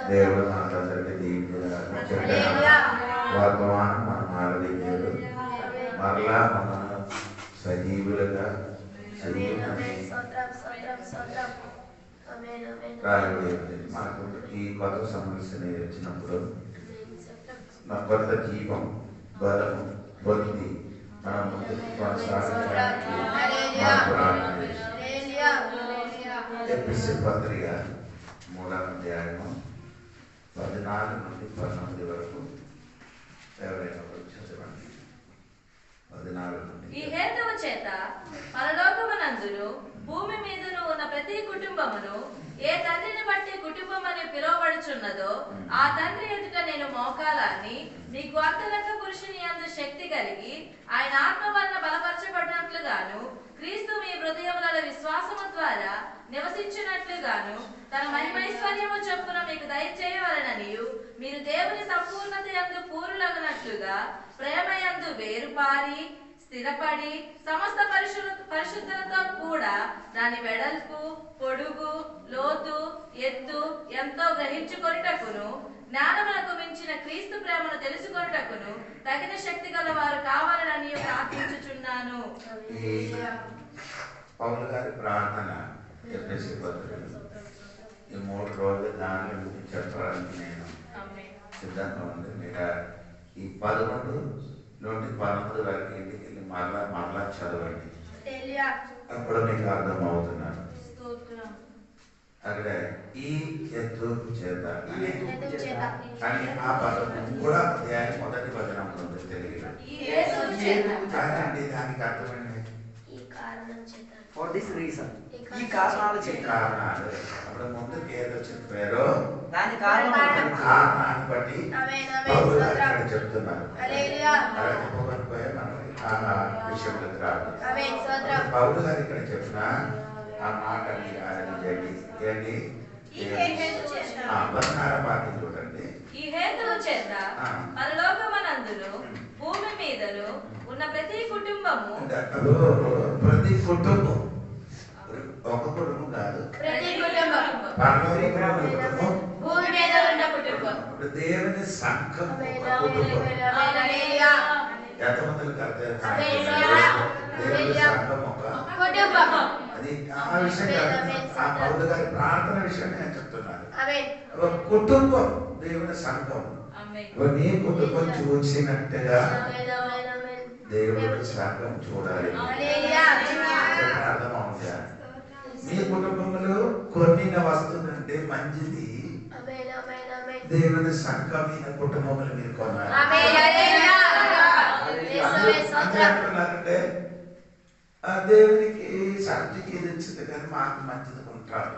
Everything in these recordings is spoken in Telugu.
దేవుడు మనందరికీ దీవించిన వర్తమానం మనం ఆరాధించాడు మరలా మన సజీవులుగా మనకు ఈ కొత్త సమస్యని వచ్చినప్పుడు నా కొత్త జీవం బలం భక్తి మనం ముందుకు కొనసాగించడానికి ఎపిసోడ్ పత్రిక 3వ అధ్యాయము 14 నుండి 19 వరకు ఎవరైనా చదవండి. 14 నుండి. ఈ హేతువు చేత పరలోకమునందును భూమి మీదను ఉన్న ప్రతి కుటుంబమును ఏ తండ్రిని బట్టి కుటుంబం అని పిలువబడుచున్నదో ఆ తండ్రి ఎదుట నేను మోకాలాన్ని నీకు అంతరంగ పురుషుని యందు శక్తి కలిగి ఆయన ఆత్మ వలన బలపరచబడినట్లుగాను క్రీస్తు మీ హృదయములలో విశ్వాసము ద్వారా నివసించినట్లుగాను తన మహిమైశ్వర్యము చొప్పున మీకు దయచేయవలననియు మీరు దేవుని సంపూర్ణత యందు పూర్ణులగునట్లుగా ప్రేమ యందు వేరుపారి స్థిరపడి సమస్త పరిశుద్ధులతో కూడా దాని వెడల్పు పొడుగు లోతు ఎత్తు ఎంతో గ్రహించుకొనుటకును జ్ఞానమునకు మించిన క్రీస్తు ప్రేమను తెలుసుకొనుటకును తగిన శక్తి గల వారు కావాలని ప్రార్థించుచున్నాను. పౌలు గారి ప్రార్థన ఈ 3 రోజులు దాని గురించి చెప్పడానికి నేను సిద్ధంగా ఉంది. మీరు ఈ 11 నుండి 12 వరకు ఇంటికి వెళ్ళి మరలా చదవండి, అప్పుడు మీకు అర్థం అవుతున్నాను. అక్కడ ఈ ఎత్తు చేత కానీ ఆ పదం కూడా అధ్యాయం మొదటి వచనంలో ఉంది తెలుగులో. కాదండి, దానికి అర్థమైంది ఈ కారణాలు అప్పుడు ముందుకు ఏదో చెప్పారో దాని కారణాన్ని బట్టి చెప్తున్నారు. విషయంలోకి రాదు. పౌలు గారు ఇక్కడ చెప్పిన ఆ మాట ఏంటి 16వ వాక్యం చూడండి. ఈ హేతువు చేత పరలోకమునందును భూమి మీదను ఉన్న ప్రతి కుటుంబము ప్రతి కుటుంబం ఒక కుటుంబం కాదు, భూమి మీద ఉన్న కుటుంబం దేవుని సంఘం కుటుంబం. ఎంతమందికి అర్థం? దేవుని సంఘం ఒక అది ఆ విషయం కాదు. ఆ పౌలు గారి ప్రార్థన విషయం నేను చెప్తున్నాను. ఒక కుటుంబం దేవుని సంఘం. నీ కుటుంబం చూసినట్టుగా దేవుడి సంఘం చూడాలి. అర్థమవుతుందా? మీ కుటుంబంలో కొన్ని వస్తుందంటే మంచిది. దేవుని సంఘమైన కుటుంబములు మీరు కొనాలి. అంటున్నారంటే దేవునికి శాంతికి తెచ్చింది కానీ మాకు మంచిది ఉంటారు.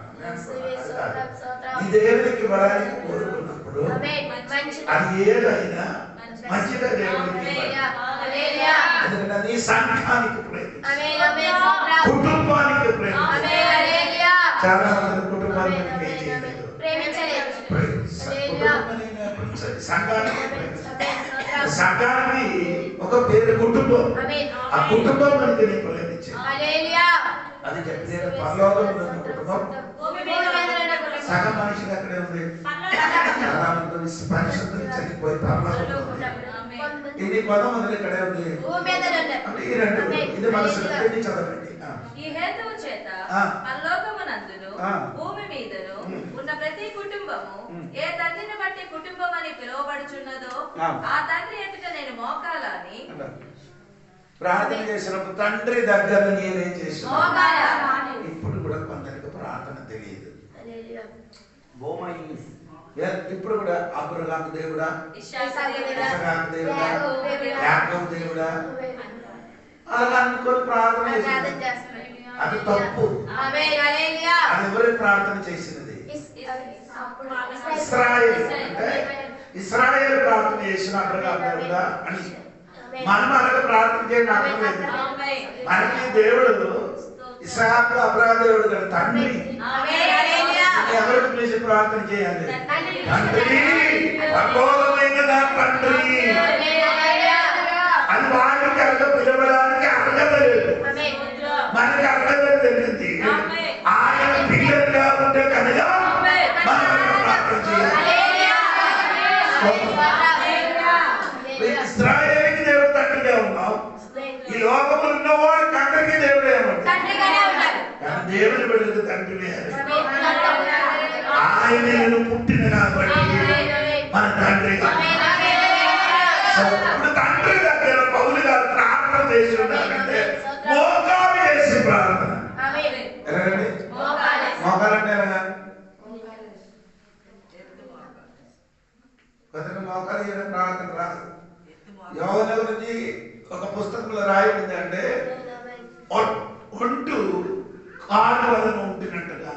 దేవునికి ఇవ్వడానికి కోరుకున్నప్పుడు అది ఏదైనా మంచిగా దేవునికి ఎందుకంటే నీ సంఘానికి కుటుంబానికి చాలా మంది కుటుంబానికి సంఘానికి ఒక పేరు కుటుంబం. ఆ కుటుంబం మనకి నేను ప్రేమించాను. అది చెప్తే పరలోకంలో ఉన్న కుటుంబం సగం మనిషిగా అక్కడే ఉంది. చాలా మంది పరిశుద్ధులు చనిపోయి పరలోకంలో ఉంది. ఇది 11 ఇక్కడే ఉంది. అంటే ఈ 2 ఇది మనసు చదవండి. ఈ హేతువు చేత పరలోకమునందును భూమి మీదను ఉన్న ప్రతి కుటుంబము ఏ తండ్రిని బట్టి కుటుంబం అని పిలువబడుచున్నదో ఆ తండ్రి ఎదుట నేను మోకాలని ప్రార్థన చేసినప్పుడు తండ్రి దగ్గర నేనేం చేసిన ఇప్పుడు కూడా కొందరికి ప్రార్థన తెలియదు. ఇప్పుడు కూడా అబ్రహాము దేవుడా, ఇస్సాకు దేవుడా, యాకోబు దేవుడా అలా అనుకొని ప్రార్థన చేస్తున్నారు. అది తప్పు. అది ఎవరు ప్రార్థన చేసినది? ఇశ్రాయేలు. అంటే ఇశ్రాయేలు ప్రార్థన చేసిన అబ్రహాము దేవుడా అని మనం అలాగే ప్రార్థన చేయడం అర్థం లేదు. మనకి దేవుడు ఇస్సాకు అబ్రహాము దేవుడు కదా తండ్రి. ఎవరికి పిలిచి ప్రార్థన చేయాలి? తండ్రి, పరలోకమైన నా తండ్రి అని వాడికి అర్థం పిలవడానికి అర్హత లేదు. మనకి అర్హత తెలియదు. ఆయన పిల్లలుగా ఉంటే కనుక మనం ప్రార్థన చేయాలి. తండ్రి ఆయన నేను పుట్టిన కాబట్టి మన తండ్రి. ఇప్పుడు తండ్రి దగ్గర పౌలు గారు ప్రార్థన చేసి ఉన్నారంటే మోకాలు చేసి ప్రార్థన. మోకాలంటే మోకాలు చేయడం ప్రార్థన రాదు. యోగన గురించి ఒక పుస్తకంలో రాయబడింది అంటే ఒంటు కాలు వలన ఉంటున్నట్టుగా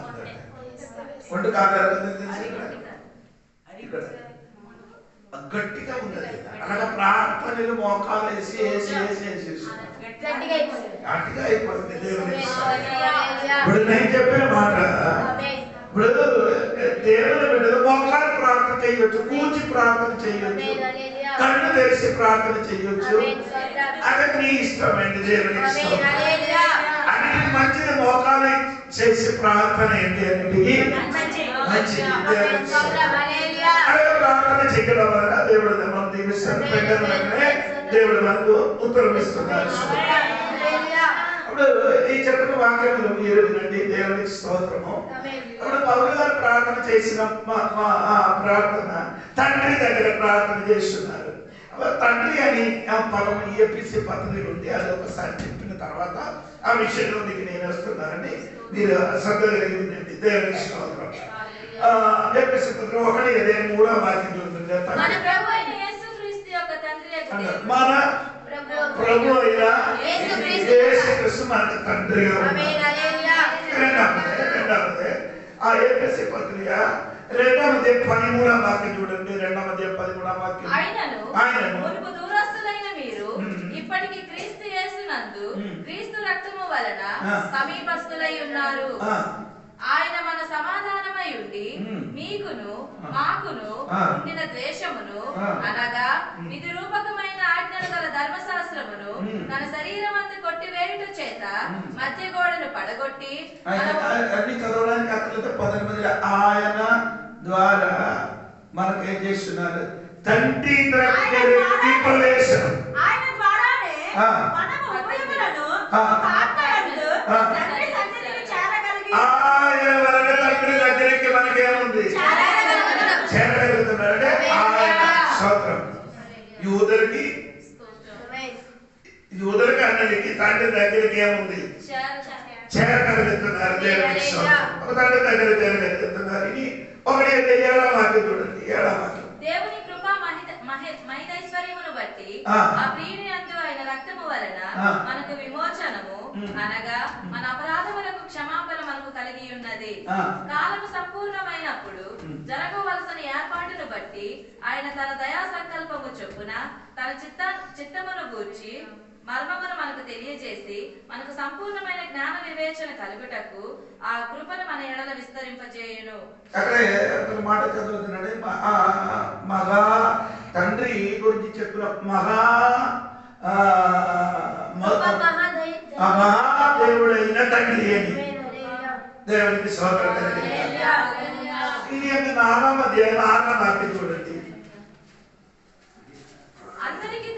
ఒంటు కాలు గట్టిగా ఉన్నది. అలాగే ప్రార్థనలు మోకాలు వేసి వేసి వేసి వేసి గట్టిగా అయిపోతుంది. దేవుని ఇప్పుడు నేను చెప్పిన మాట ఇప్పుడు దేవుని బిడ్డలు మోకాలు ప్రార్థన చేయొచ్చు, కూర్చి ప్రార్థన చేయొచ్చు, కళ్ళు తెరిచి ప్రార్థన చేయొచ్చు. అది నీ ఇష్టమైంది, దేవుని ఇష్టం. అన్నిటికి మంచిది మోకాలు చేసి ప్రార్థన ఏంటి అన్నిటికీ మంచిది, దేవుని ఇష్టం. అలాగే ప్రార్థన చేయడం వల్ల దేవుడు మనం దీవిస్తాడు. పెట్టగానే దేవుడు మనకు ఉత్తరం ఇస్తున్నాడు. అప్పుడు ఈ చెప్పిన వాక్యములు మీరు వినండి. దేవునికి స్తోత్రము. అప్పుడు పౌలు గారు ప్రార్థన చేసిన ప్రార్థన తండ్రి దగ్గర ప్రార్థన చేస్తున్నారు. తండ్రి అని పదం ఏపీసీ పత్రిక ఉంది. అది ఒకసారి చెప్పిన తర్వాత ఆ విషయంలోనికి నేను వస్తున్నానని మీరు శ్రద్ధ కలిగి వినండి. దేవునికి స్తోత్రం. ఏపీసీ పత్రిక 1:3 వాక్యం ఉంటుంది. మన ప్రభు అయిన యేసుక్రీస్తు మనకు తండ్రిగా రెండవది ఆ ఏపీసీ పత్రిక 2:13 వాక్యం చూడండి. 2:13 వాక్యం. ఆయనను మునుపు దూరస్తులైన మీరు ఇప్పటికి క్రీస్తు యేసునందు క్రీస్తు రక్తము వలన సమీపస్తులై ఉన్నారు. ఆయన మన సమాధానమై ఉండి మీకును మాకును ఉండిన ద్వేషమును అనగా విధి రూపకమైన ఆజ్ఞలు గల ధర్మశాస్త్రమును తన శరీరమందు కొట్టివేయుట చేత మధ్య గోడను పడగొట్టి అన్ని చదవడానికి అట్లయితే 18 ఆయన ద్వారా మనకు ఏం చేస్తున్నారు? తండ్రి దగ్గరికి ప్రవేశం. ఆయన ద్వారానే మనము ఉభయములను ఒక ఆత్మయందు తండ్రి సన్నిధికి చేరగలిగి ఆయన వలన తండ్రి దగ్గరికి మనకేముంది? చేరగలుగుతున్నారంటే ఆయన స్తోత్రం. యూదులకి అన్నడికి తండ్రి దగ్గరికి ఏముంది? చేరగలుగుతున్నారు. దేవుని స్తోత్రం. ఒక తండ్రి దగ్గర చేరగలుగుతున్నారు. ఇది 1:7 వాక్యం చూడండి. 7 వాక్యం. దేవుని కృప మహితైశ్వర్యమును బట్టి ఆ ప్రియుని యందు ఆయన రక్తము వలన మనకు విమోచనము అనగా మన అపరాధములకు క్షమాపణ మనకు కలిగి ఉన్నది. కాలము సంపూర్ణమైనప్పుడు జరగవలసిన ఏర్పాటును బట్టి ఆయన తన దయా సంకల్పము చొప్పున తన చిత్తమును గూర్చి మర్మమును మనకు తెలియజేసి మనకు సంపూర్ణమైన జ్ఞాన వివేచన కలుగుటకు ఆ కృపను మన ఎడల విస్తరింపజేయును. అక్కడే ఒక మాట చదువుతున్నాడు. మహా తండ్రి గురించి చెప్పిన మహాదేవుడైన తండ్రి అని దేవునికి స్తోత్రం. ఇది యొక్క 4వ వాక్యం చూడండి. అందరికీ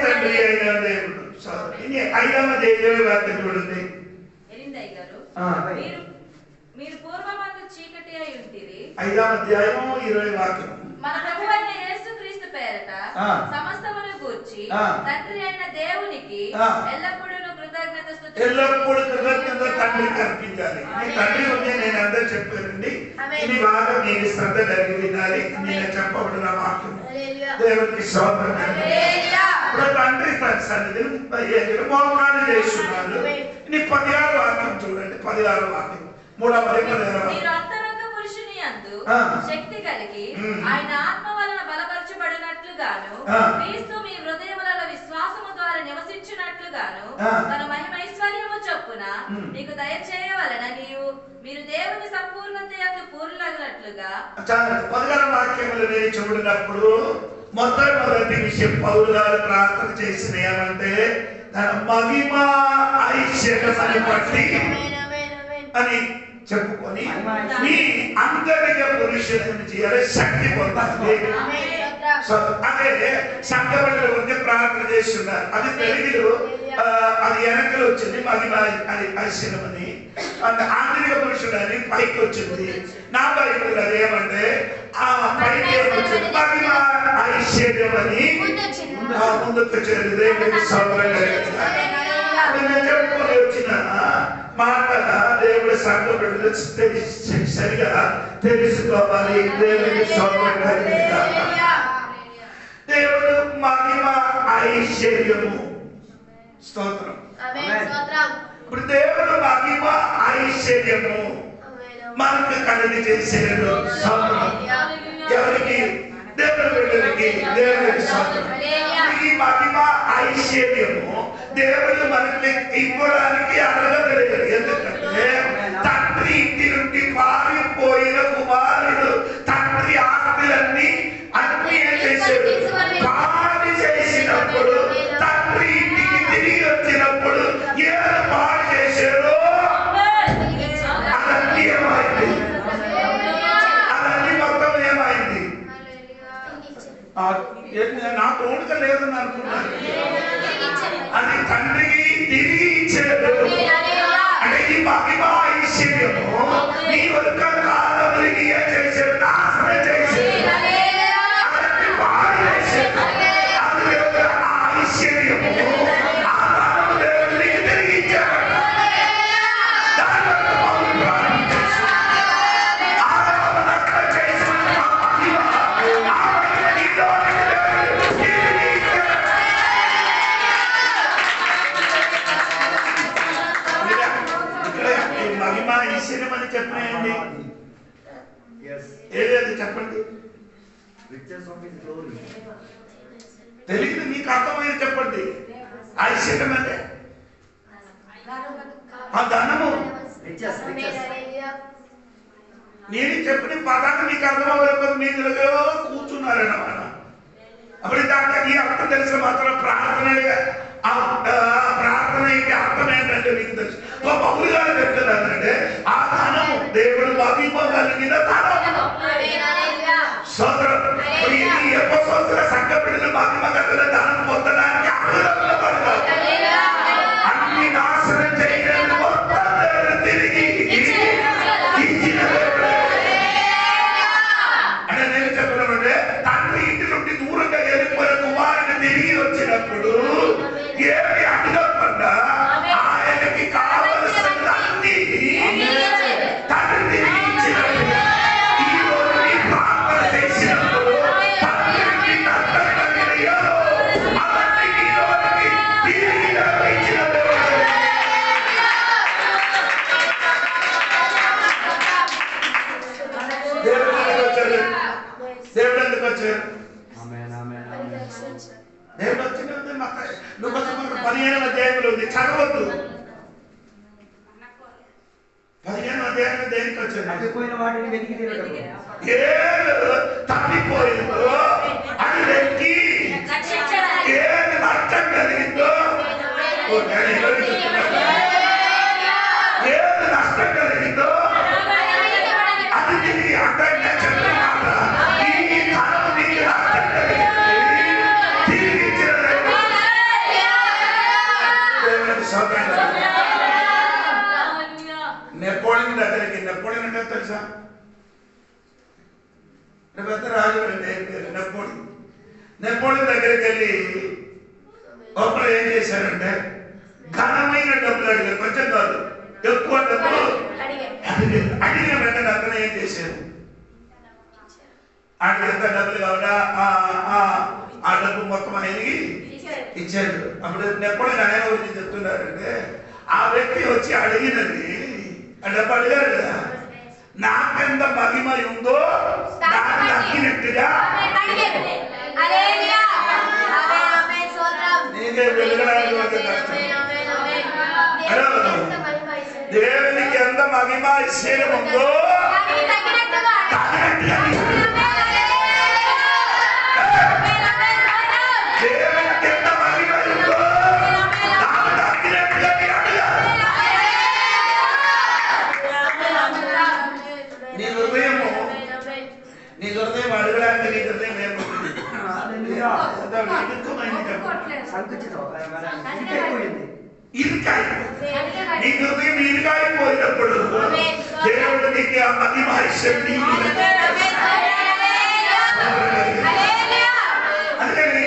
తండ్రి అయిన దేవుడు. ఇది 5వ వాక్యం చూడండి. మీరు పూర్వమందు చీకటి అయి ఉంటిరి. 5వ అధ్యాయం 20వ వాక్యం. మన ప్రభువైన యేసుక్రీస్తు పేరట సమస్తమును గూర్చి తండ్రి అయిన దేవునికి ఎల్లప్పుడూ కృతజ్ఞత తండ్రికి అర్పించాలి. నీ తండ్రి ఉంటే నేను అందరూ చెప్పానండి. ఇది బాగా నేను శ్రద్ధ కలిగి వినాలి. నేను చెప్పబడిన వాక్యం దేవునికి స్తోత్రం. ఇప్పుడు తండ్రి సన్నిధిని మోకాలు చేస్తున్నాడు. ఇది 16వ వాక్యం చూడండి. 16వ వాక్యం 3:16. పురుషుని యందు శక్తి కలిగి ఆయన ఆత్మ వలన బలపరచబడినట్లుగాను క్రీస్తు మీ హృదయములలో విశ్వాసము ద్వారా నివసించినట్లుగాను తన మహిమైశ్వర్యము చొప్పున నీకు దయచేయవలన మీరు దేవుని సంపూర్ణత యందు పూర్ణులగునట్లుగా. 16వ వాక్యములు నేను చూడినప్పుడు మొదటి విషయం పౌలు గారు ప్రార్థన చేసిన ఏమంటే తన మహిమ ఐశ్వర్యమని బట్టి అని చెప్పుకొని మీ అంతరిక పురుషులను చేయాలి, శక్తి పొందాలి. అదే సంఘబడిన ఉంటే ప్రార్థన చేస్తున్నారు. అది తెలుగులో అది వెనకలు వచ్చింది మహిమ ఐశ్వర్యమని. ఆంతరిక పురుషుడు అని పైకి వచ్చింది. నా బైబిల్ అదేమంటే ఆ పైకి వచ్చింది మహిమ ఐశ్వర్యం అని ముందుకు వచ్చింది. దేవుడికి స్తోత్రం కలుగుతుంది. నేను చెప్పుకొని వచ్చిన మాట దేవుడి సంఘటనలు సరిగా తెలుసుకోవాలి. దేవుడికి స్తోత్రం కలుగుతుంది. దేవుడు మహిమ ఐశ్వర్యము స్తోత్రం. ఇప్పుడు దేవుడు మహిమ ఐశ్వర్యము మనకు కలిగి చేసేడు స్తోత్రం. ఎవరికి? దేవుడు బిడ్డలకి. దేవుడికి స్తోత్రం. ఈ మహిమ ఐశ్వర్యము దేవుడు మనకి ఇవ్వడానికి అర్హత లేదు. ఎందుకంటే తండ్రి ఇంటి నుండి పారిపోయిన కుమారుడు తండ్రి ఆస్తులన్నీ అన్ని ఏం చేశాడు? పాడు చేసినప్పుడు తండ్రి ఇంటికి తిరిగి వచ్చినప్పుడు ఏదో పాడు చేశాడో అదన్నీ ఏమైంది? అదన్నీ మొత్తం ఏమైంది? నా తోడుక లేదని అనుకున్నాను. అది తండ్రికి తిరిగి ఇచ్చాడు. అంటే ఈ మహిమ ఐశ్వర్యము నీ యొక్క కాలంలో ఏం చేశాడు? నాశనం చేశాడు. అదన్నీ పాడు చేశాడు. అది ఆ ఐశ్వర్యము ఆ కాలం దేవుడికి తిరిగి ఇచ్చాడు. దాని వల్ల పౌలు ప్రారంభించాడు. ఆరాధన చేసిన ఆ మహిమ నీలో మహిమ ఐశ్వర్యం అని చెప్పినాయండి. ఏదేది చెప్పండి. తెలియదు మీకు అర్థమైంది చెప్పండి. ఐశ్వర్యం అంటే ఆ ధనము. నేను చెప్పిన పదాన్ని మీకు అర్థమవ్వకపోతే మీరు కూర్చున్నారన్నమాట. అప్పుడు దాకా ఈ అర్థం తెలిసిన మాత్రం ప్రార్థనగా ప్రార్థనకి అర్థం ఏంటంటే మీకు తెలుసు. పౌలు గారు చెప్తున్నారంటే ఆ ధనము దేవుడు మహిమ కలిగిన ధనము. సోదరం ఈ ఎప్పసోదర సంఘ బిడ్డలు మహిమ కలిగిన ధనం పొందడానికి అర్హులు పడతారు. అన్ని నాశనం చేయడానికి మొత్తం తిరిగి ఇచ్చిన అంటే నేను చెప్పినామంటే తండ్రి ఇంటి నుండి దూరంగా వెళ్ళిపోయిన కుమారుని తిరిగి వచ్చినప్పుడు ఏమి అడ్డుపడ్డా ఆయనకి కావలసినన్ని తండ్రి తిరిగి ఇచ్చినప్పుడు ఈ రోజు నీ ప్రార్థన చేసినప్పుడు తండ్రికి నష్టం కలిగినాయో అవన్నీ ఈ రోజుకి తిరిగి ఇచ్చిన దేవుడు ఎందుకు వచ్చారు? దేవుడు వచ్చిన నువ్వు కొంచెం 15వ అధ్యాయంలో ఉంది, చదవద్దు. 15వ అధ్యాయంలో దేనికి వచ్చారు? తప్పిపోయిన వాటిని వెతికి తిరగటం. ఏది తప్పిపోయిందో అది వెతికి ఏది నష్టం కలిగిందో ఏది నష్టం కలిగిందో అది తిరిగి అందంగా చెప్పిన మాట. ఈ ధనం నీకు నష్టం కలిగింది తిరిగి ఇచ్చిన నెపోలియన్ దగ్గరికి. నెపోలియన్ అంటే తెలుసా? పెద్ద రాజు అంటే నెపోలియన్. నెపోలియన్ దగ్గరికి వెళ్ళి ఒకరు ఏం చేశారంటే ఘనమైన డబ్బులు అడిగారు. కొంచెం కాదు, ఎక్కువ డబ్బులు అడిగిన వెంటనే అతను ఏం చేశారు? ఆయనకి ఎంత డబ్బులు కావాలా ఆ డబ్బు మొత్తం ఆయనకి ఇచ్చాడు. అప్పుడు నెపోలియన్ ఆయన గురించి చెప్తున్నారంటే ఆ వ్యక్తి వచ్చి అడిగినది ఆ డబ్బు అడిగారు కదా, నాకెంత మహిమ ఉందో నాకు తగ్గినట్టుగా నీకే వెలగడానికి ఒక కష్టం. దేవునికి ఎంత మహిమ ఐశ్వర్యం ఉందో దేవునికి ఎంత మహిమ ఉందో నాకు తగ్గినట్టుగా నీ హృదయం అడగడానికి నీ హృదయం ఏమవుతుంది? ఇరుకాయిపోతుంది. నీ హృదయం ఇరుకాయిపోయినప్పుడు దేవుడు నీకు ఆ మహిమ శక్తి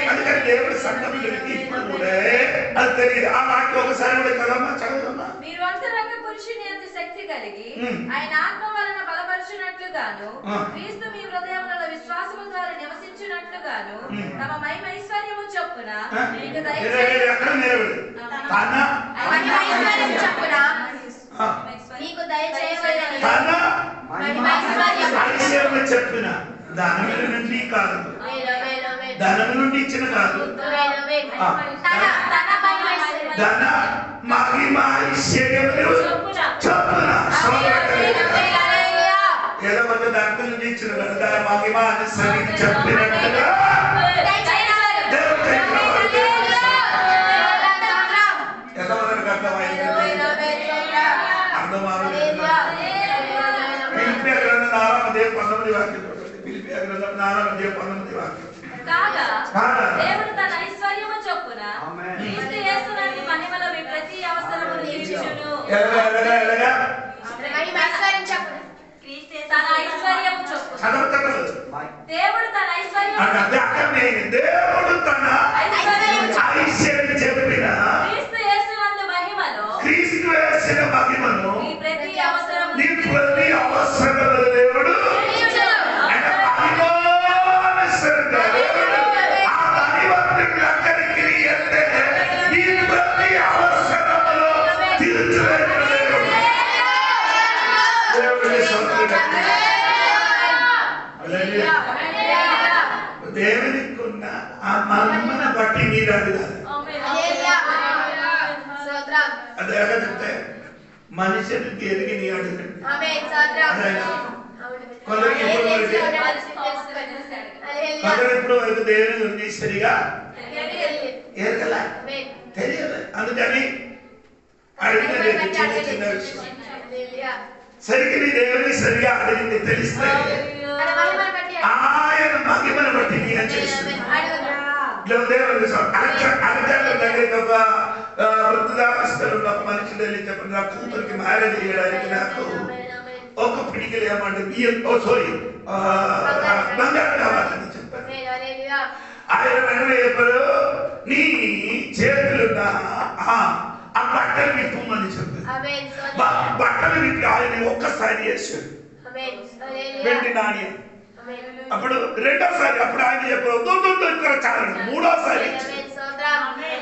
అందుకని దేవుడు సంఘములకి ఇప్పుడు కూడా అది తెలియదు. ఆ వాక్యం ఒకసారి కూడా చదవమ్మా, చదవమ్మా. మీరు అంతరంగ పురుషుని అంత శక్తి కలిగి ఆయన ఆత్మ వలన బలపరచునట్లుగాను క్రీస్తు మీ హృదయములలో విశ్వాసము ద్వారా నివసించునట్లుగాను తమ మహిమ ఐశ్వర్యము చొప్పున మీకు చెప్పిన ధనముల నుండి కాదు, ధనము నుండి ఇచ్చిన కాదు, ధన మహిమ ఐశ్వర్యములు చొప్పున ఏదో ఒక దాంట్లో నుంచి ఇచ్చిన ధన మహిమ అనుసరించి చెప్పినట్టుగా ఎంతమందికి అర్థమైంది? అర్థమవుతుంది. పిలిపియ గ్రంథం 4:19 వాక్యం చూడండి. పిలిపియ గ్రంథం 4:19 వాక్యం. కాగా దేవుడు తన ఐశ్వర్యము చొప్పున క్రీస్తు యేసునందు మహిమలో మీ ప్రతి అవసరము తీర్చును. ఎలాగా తన ఐశ్వర్యము చొప్పున దేవుడు తన ఐశ్వర్యం దేవుడు తన ఐశ్వర్యం చెప్పిన క్రీస్తు యేసునందు మహిమలో క్రీస్తు యేసున మహిమను మీ ప్రతి అవసరము నీ ప్రతి అవసరములు దేవుడు దేవునికున్న ఆ మహిమను బట్టి మీరు అడిగారు. అదే చెప్తే మనిషికి ఎరిగి నీ అడగండి. కొందరు ఇప్పుడు వరకు దేవుని గురించి సరిగా ఎరగలే, తెలియదు. అందుకని అడిగినది చిన్న చిన్న విషయం. సరిగ్గా నీ దేవుని సరిగా అడిగింది తెలిస్తే ఆయన మహిమను బట్టి నేను చేస్తుంది. అలెగ్జాండర్ దగ్గరికి ఒక వృద్ధావస్థలో ఉన్న ఒక మనిషి వెళ్ళి చెప్పండి, నా కూతురికి మ్యారేజ్ చేయడానికి నాకు ఒక పిడికిలు ఏమంటే బంగారం కావాలని చెప్పారు. ఆయన వెంటనే చెప్పారు, నీ చేతులున్న ఆ బట్టలు విప్పమని చెప్పారు. బట్టలు విప్పి ఆయన ఒక్కసారి వేసాడు వెండి నాణ్యం. అప్పుడు రెండోసారి అప్పుడు ఆయన చెప్పారు ఇక్కడ చాలు, మూడోసారి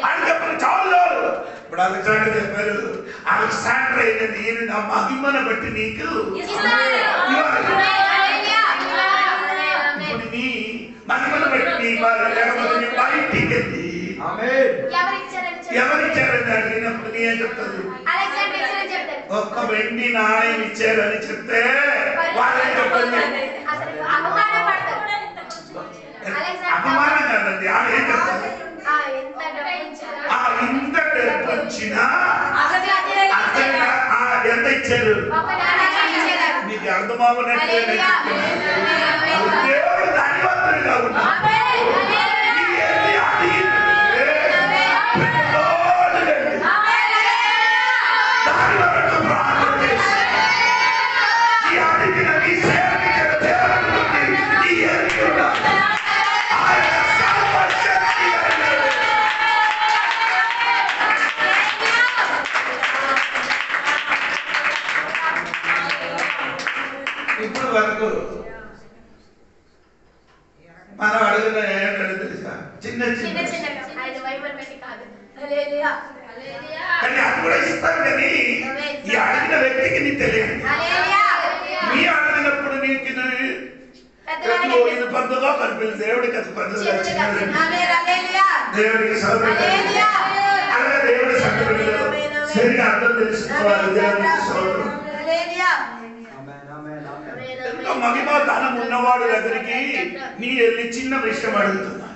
ఆయన చెప్పారు చాలు. ఇప్పుడు అలెగ్జాండర్ చెప్పారు, అలెగ్జాండర్ అయినది నేను నా మహిమను బట్టి నీకు ఇప్పుడు నీ మహిమను బట్టి నీ లేకపోతే నీ బయటికి వెళ్ళి ఎవరిచ్చారని అడిగినప్పుడు నీ ఏం చెప్తారు? ఒక్క వెండి నాణ్యం ఇచ్చారని చెప్తే వాళ్ళని చెప్పండి అపమానం కాదండి. ఆమె ఏం చెప్తారు? ఇంత డబ్బు వచ్చినా ఎంత ఇచ్చారు? మీకు అర్థమవునట్లే దేవుడు ధన్యవంతుడిగా ఉన్నాడు. ఇప్పుడు వరకు మనం అడుగుతున్న ఏంటంటే తెలుసా, చిన్న చిన్న కానీ అది కూడా ఇస్తాను. కానీ ఈ అడిగిన వ్యక్తికి నీ తెలియదు. నీ అడిగినప్పుడు నీకు ఇది పెద్దగా కనిపించింది, దేవుడికి అది పెద్దగా దేవుడికి అలాగే దేవుడి సంఘటనలో సరిగా అర్థం తెలుసుకోవాలి. దేవుడికి సోదరం ఎంతో మహిమ ధనం ఉన్నవాడు దగ్గరికి నీ వెళ్ళి చిన్న విషయం అడుగుతున్నా.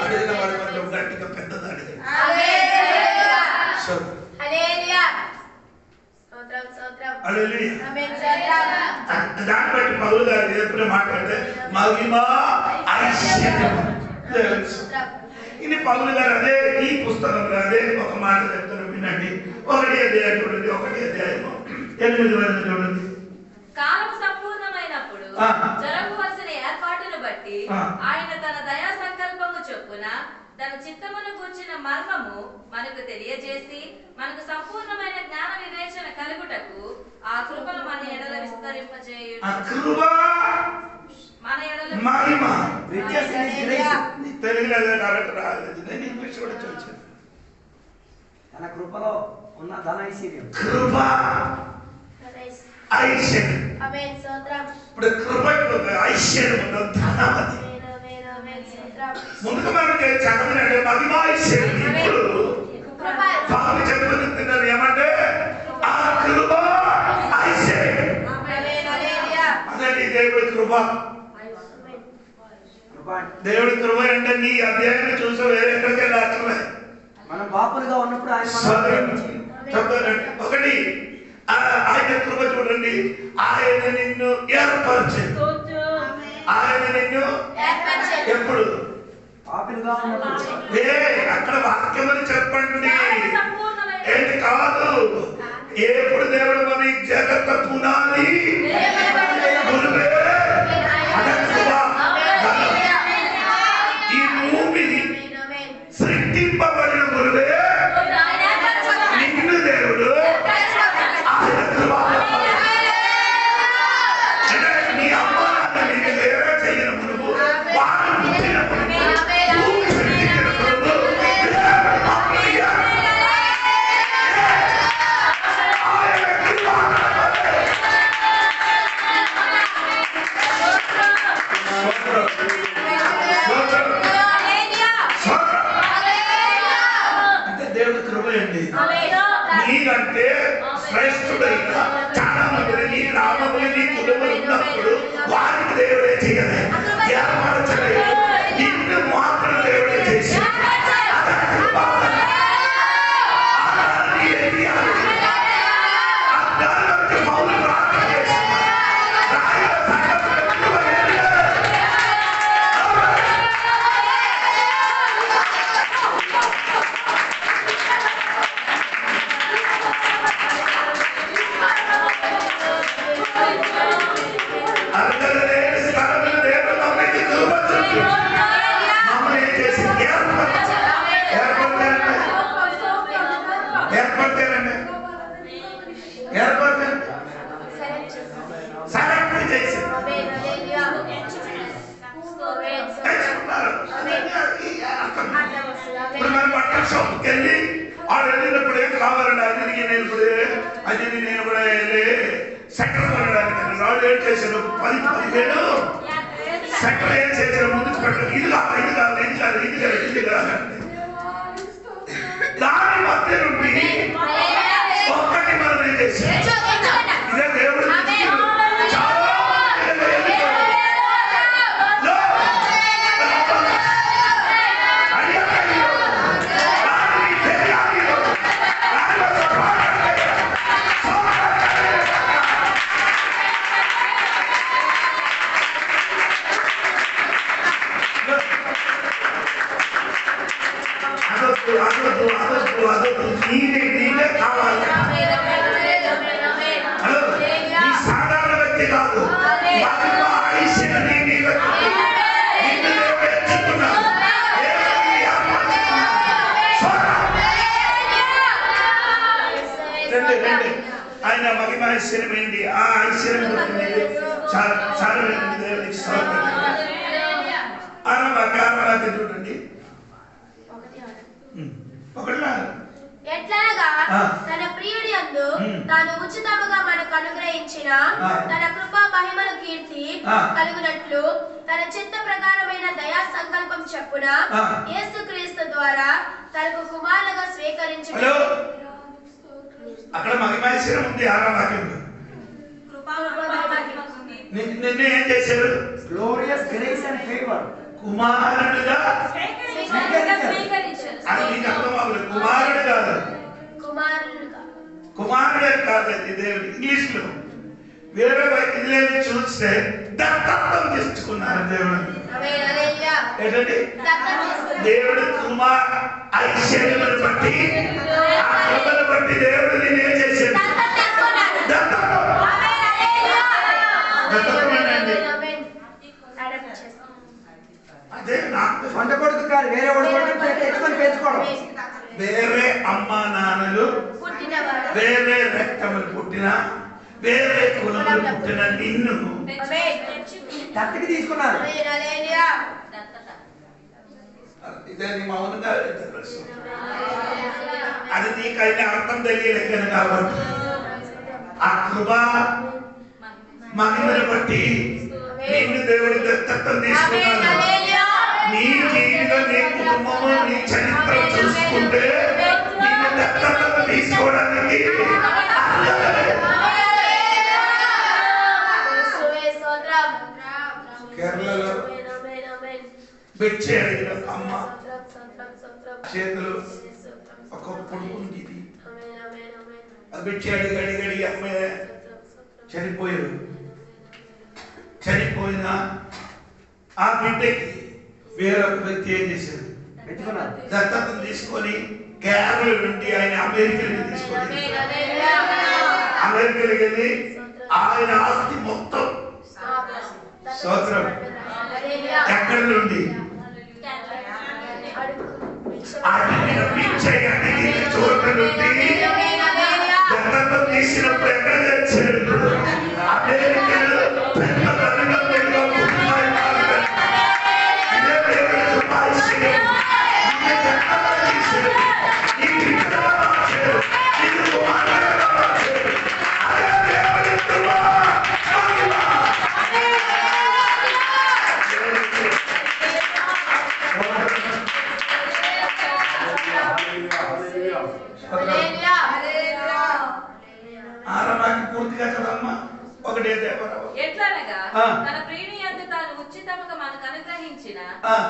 అడిగిన వాడు కొంచెం గట్టిగా పెద్దది అడిగి దాన్ని బట్టి పౌలు గారు ఎప్పుడు మాట్లాడితే మహిమ ఐశ్వర్యం. ఈ దీన్ని పౌలు గారు అదే ఈ పుస్తకంలో అదే ఒక మాట చెప్తారు, వినండి. 1 అధ్యాయం చూడండి, 1 అధ్యాయము 8 వరకు చూడండి. కాలం సంపూర్ణమైనప్పుడు జరగవలసిన ఏర్పాటును బట్టి ఆయన తన దయా సంకల్పము చొప్పున తన చిత్తమును కూర్చిన మర్మము మనకు తెలియజేసి మనకు సంపూర్ణమైన జ్ఞాన వివేచన కలుగుటకు ఆ కృపను మన ఎడల విస్తరింపజేయును. ఆ కృప మన ఎడల మహిమ తెలుగులో కరెక్ట్ రాలేదు, నేను ఇంగ్లీష్ కూడా చూసాను. తన కృపలో ఉన్న ధన ఐశ్వర్యం, కృప ఐశ్వర్యం. ఇప్పుడు కృపకు ఐశ్వర్యం ఉన్న ధనవతి. ముందుగా మనకి చదవనంటే మహిమ ఐశ్వర్యం. ఇప్పుడు పాప చెప్తున్నారు ఏమంటే ఆ కృప ఐశ్వర్యం. అదే దేవుడి కృప. దేవుడి కృప అంటే నీ అధ్యాయాన్ని చూసా వేరే ఎక్కడికి వెళ్ళాలి. మనం పాపులుగా ఉన్నప్పుడు ఆయన చెప్తానండి. ఒకటి ఆయన కృప చూడండి, ఆయన నిన్ను ఏర్పరిచాడు. ఆయన నిన్ను ఎప్పుడు పాపులుగా ఉన్నప్పుడు అక్కడ వాక్యమని చెప్పండి, ఏంటి కాదు. ఎప్పుడు దేవుడు మన జగత్త పునాది గురువే ఈ భూమి సృష్టింపబడిన గురువే నిన్ను దేవుడు నీ అమ్మ నాన్న నిన్ను వేరే చేయన మునుపు వారు పుట్టిన భూమి సృష్టించిన మునుపు అంటే దేవుడి కృప ఏంటి? నీకంటే శ్రేష్ఠుడైన చాలా మంది నీ నామములు నీ కుటుంబం ఉన్నప్పుడు వారికి దేవుడే చేయలే, ఏర్పరచలేదు, నిన్ను మాత్రం దేవుడే చేసి దాని మధ్య నుండి ఒక్కటి మనం ఏం చేసాం, ఇదే దేవుడు నీదే కావాలి. సాధారణ వ్యక్తి కాదు, ఆయన మహిమ ఐశ్వర్యం ఏంటి? ఆ ఐశ్వర్యం చాలా దేవుడికి చూడండి. ఎట్లనగా తన ప్రియుడి యందు తాను ఉచితముగా మనకు అనుగ్రహించిన తన కృపా మహిమను కీర్తి కలుగునట్లు తన చిత్త ప్రకారమైన దయా సంకల్పం చెప్పున యేసుక్రీస్తు ద్వారా తనకు కుమారులుగా స్వీకరించడం. అక్కడ మహిమైశ్వర్యం ఉంది. 6వ వాక్యంలో నిన్ను ఏం చేశారు? గ్లోరియస్ గ్రేస్ అండ్ ఫేవర్ కుమారుడుగా స్వీకరించారు. అది నీకు అర్థం అవ్వలేదు. కుమారుడు కాదు, కుమారుడే కాదు. అది దేవుడు ఇంగ్లీష్ లో వేరే ఇదిలేని చూస్తే దత్తత్వం చేసుకున్నారు దేవుడు. ఏంటండి దేవుడి కృప ఐశ్వర్యమును బట్టి ఆ కృపను బట్టి దేవుడు నేను ఏం చేశాడు అదే నాకు సొంత కొడుకు కాదు, వేరే వాడు కొడుకు తెచ్చుకొని పెంచుకోవడం. వేరే అమ్మా నాన్నలు వేరే రక్తములు పుట్టిన వేరే కులములు పుట్టిన నిన్ను దత్తకి తీసుకున్నారు. ఇదే నీ మౌనంగా తెలుసు. అది నీకైనా అర్థం తెలియలేదు కాబట్టి ఆ కృప మహిమను బట్టి నిన్ను దేవుడి దత్తత్వం తీసుకున్నాడు. నీ జీవితం నీ కుటుంబము నీ చరిత్ర చూసుకుంటే నిన్ను దత్తత్వం తీసుకోవడానికి కేరళలో బిడ్చె అడిగిన అమ్మ చేతులు ఒక పొడుగుంది. ఆ బిడ్చె అడిగి అమ్మ చనిపోయారు. చనిపోయిన ఆ బిడ్డకి వేరొక వ్యక్తి ఏం చేశారు, పెట్టుకున్నారు. దత్తతను తీసుకొని కేరళ నుండి ఆయన అమెరికాకి తీసుకొని అమెరికాకి వెళ్ళి ఆయన ఆస్తి మొత్తం స్తోత్రం ఎక్కడి నుండి అడిగిన పిచ్చే అడిగిన చోట నుండి దత్తతను తీసినప్పుడు ఎక్కడ తెచ్చాడు అమెరికాలో పెద్ద ఆరంభానికి పూర్తిగా చదవమ్మా. ఒకటే ఎట్లనగా తన ప్రియుని యందు తాను ఉచితముగా మనకు అనుగ్రహించిన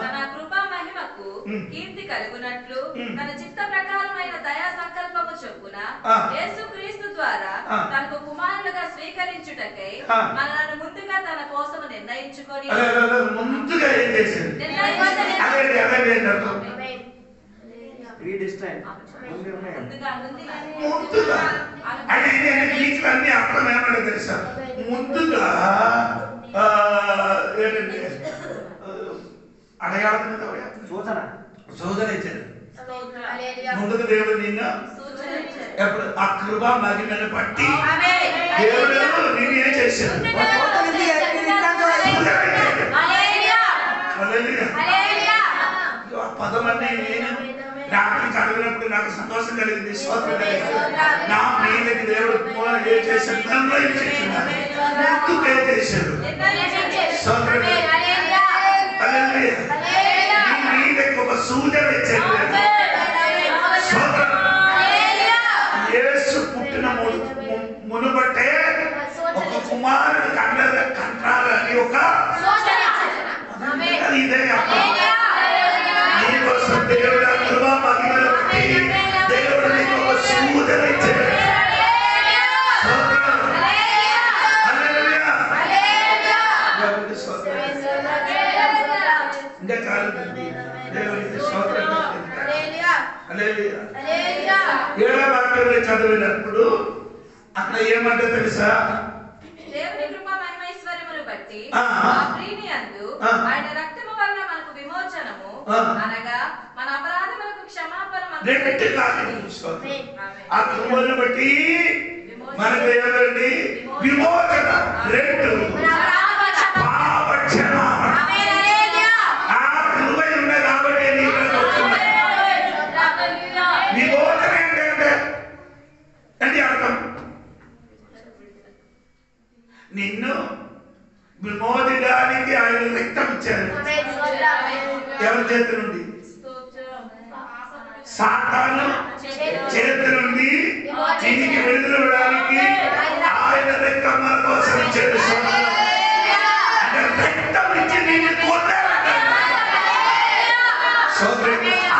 తన కృపా మహిమకు కీర్తి కలుగునట్లు తన చిత్త ప్రకారమైన దయా సంకల్పము చొప్పున యేసుక్రీస్తు ద్వారా తనకు కుమారులుగా స్వీకరించుటకై మనలను ముందుగా తన కోసం నిర్ణయించుకొని ముందుగా ఏం చేసింది అన్ని అర్థం ఏమన్నా తెలుసా? ముందుగా ఏంటంటే అడగాలి శోధన ఇచ్చారు. ముందుకు దేవుడు నిన్ను ఎప్పుడు ఆ కృప మహిమను బట్టి దేవుడు నిన్ను ఏం చేశాడు? పదం అంటే నేను రాత్రి చదివినప్పుడు నాకు సంతోషం కలిగింది, స్తోత్రం కలిగింది. నా మీదకి దేవుడు ఏం చేశాడు? ఏం చేశాడు? స్తోత్రం మీదకి ఒక సూచన ఇచ్చాడు. యేసు పుట్టిన మునుబట్టే ఒక కుమారుడు కంటారని ఒక ఇదే నీకోసం దేవుడు కృప మహిమను బట్టి దేవుడు నీకు ఒక సూచన ఇచ్చాడు. ఇంకా కాదు దేవుడికి స్తోత్రం. ఏడవ వాక్యంలో చదివినప్పుడు అక్కడ ఏమంటే తెలుసా? దేవుని కృపా మహిమైశ్వర్యమును బట్టి ఆ ప్రియుని యందు ఆయన రక్తము వలన మనకు విమోచనము అనగా మన అపరాధములకు క్షమాపణ ఆ కృపను బట్టి మనకు ఏమండి విమోచన రెండు విమోచన ఏంటంటే అర్థం నిన్ను విమోచడానికి ఆయన రక్తం ఇచ్చారు. ఎవరి చేతి నుండి? సాతాను చేతి నుండి దీనికి విడుదల ఇవ్వడానికి ఆయన రక్తం మన కోసం ఇచ్చారు. రక్తం ఇచ్చి నిన్ను కొట్టారు.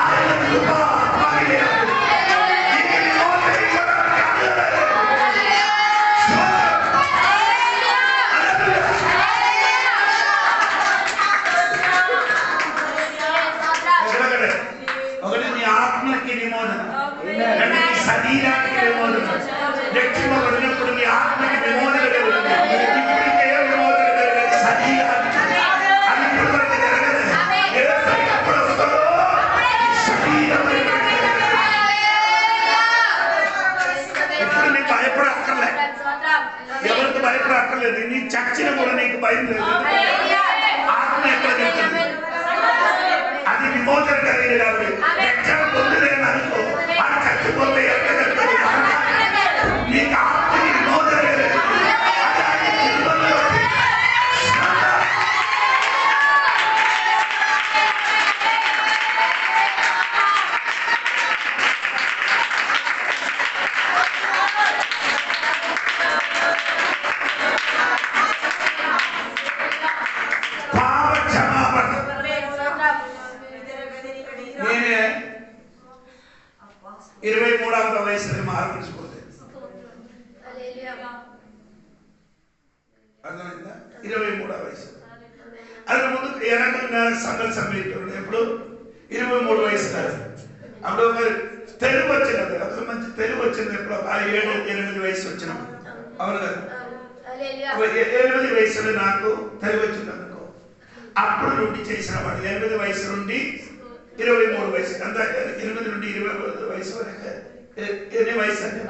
ఆయన కృప భయపడ అక్కర్లేదు, ఎవరికి భయపడ అక్కర్లేదు. నీ చచ్చిన కూడా నీకు భయం లేదు. ఆత్మ ఎక్కడ వెళ్తుంది? అది విమోచన కలిగింది కాబట్టి ఎక్కడ పొందలేని అనుకో, అది చచ్చిపోతే ఎక్కడ వెళ్తుంది? నీకు ఆత్మకి విమోచన కలిగింది. నేనే 23వ వయసులో మార్పించుకోలేదు. అర్థమైందా? 23వ వయసు. అది ముందు ఎనకన్నా సంఘ సభ్యులు ఎప్పుడు 23 వయసు కాదు. అప్పుడు ఒక తెలుగు వచ్చినది, అసలు మంచి తెలుగు వచ్చింది ఎప్పుడు 7-8 వయసు వచ్చినప్పుడు. అవును కదా? 8 వయసులో నాకు తెలుగు వచ్చింది అనుకో. అప్పుడు నుండి చేసిన వాడు 8 వయసు నుండి 23 వయసు, అంత 8 నుండి 20 వయసు వరకు ఎన్ని వయసు అంటే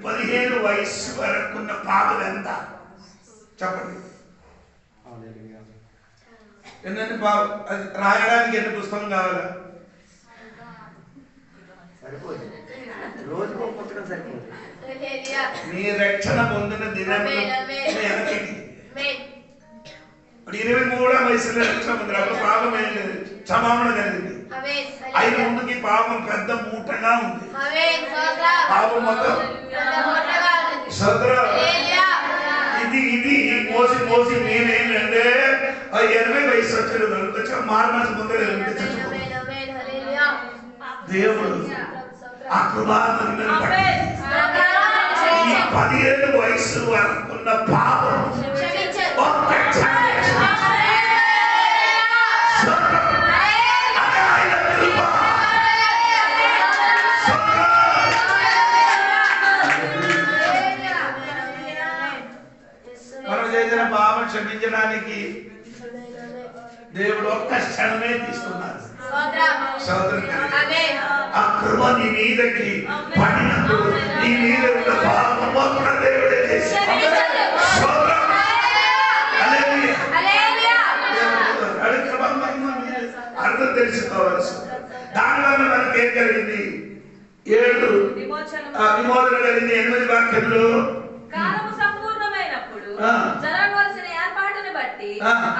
15 వయసు వరకు ఉన్న పాపలు ఎంత చెప్పండి? ఎన్ని పాప? అది రాయడానికి ఎన్ని పుస్తకం కావాలా? సరిపోదు, రోజుకు ఒక పుస్తకం సరిపోదు. నీ రక్షణ పొందిన దినం 23వ వయసులో రక్షణ పొందిన అప్పుడు పాపం ఏం లేదు, క్షమాపణ కలిగింది. అయిన ముందుకి పాపం పెద్ద మూటగా ఉంది. పాపం మొత్తం ఇది మోసి మోసి నేనేంటంటే 80 వయసు వచ్చాడు వచ్చా మారమని పొందలేదు. దేవుడు ఆ కృపాన్ని ఈ 17 వయసు వరకున్న పాపం మనం చేసిన పాపం క్షమించడానికి దేవుడు ఒక్క క్షణమే తీసుకున్నారు. ఆ కృప నీ మీదకి పడినప్పుడు నీ మీద ఉన్న పాపం మొత్తం దేవుడే చేసి అర్థం తెలుసుకోవాల్సి. దానివల్ల మనకి ఏం కలిగింది? 7 విమోచన కలిగింది. 8 వాక్యంలో కాలము సంపూర్ణమైనప్పుడు జరగవలసిన ఏర్పాటును బట్టి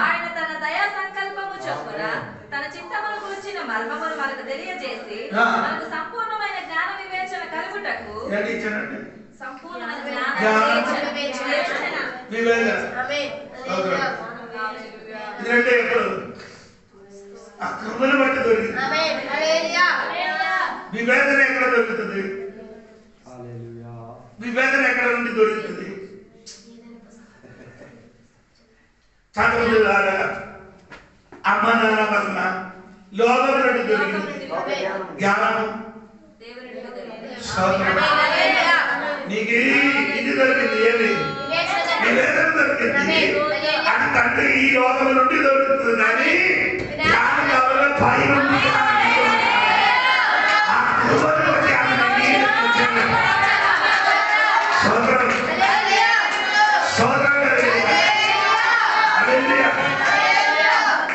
ఆయన తన దయా సంకల్పము చొప్పున తన చిత్తమును కూర్చిన మర్మమును మనకు తెలియజేసి మనకు సంపూర్ణమైన జ్ఞాన వివేచన కలుగుటకు సంపూర్ణమైన జ్ఞాన వివేచన ఇదంటే ఎప్పుడు ఆ కృపను బట్టి దొరికింది. వివేచన ఎక్కడ దొరుకుతుంది? వివేచన ఎక్కడ నుండి దొరుకుతుంది? చదువు ద్వారా అమ్మ నాన్న వలన లోకం నుండి దొరికింది జ్ఞానం. నీకు ఇది దొరికింది, ఏమి వివేచన దొరికింది. అది తండ్రి ఈ లోకం నుండి దొరుకుతుంది. కానీ జ్ఞానం కావాల పై నుండి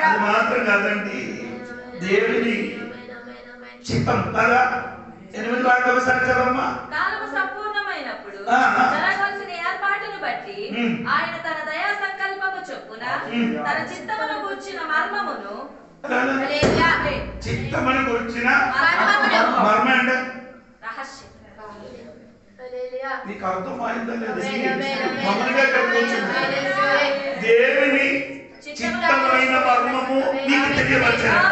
అది మాత్రం కాదండి, దేవుని చిత్తం కదా. 8 వాక్యం ఒకసారి చదవమ్మా. కాలము సంపూర్ణమైనప్పుడు జరగవలసిన ఏర్పాటును బట్టి ఆయన తన దయా సంకల్పము చొప్పున తన చిత్తమును కూర్చిన మర్మమును చిత్తమని గురించిన మర్మ అంటే రహస్యం. నీకు అర్థమైందా లేదు? మమ్మల్ని దేవుని చిత్తమైన మర్మము నీకు తెలియవచ్చాను.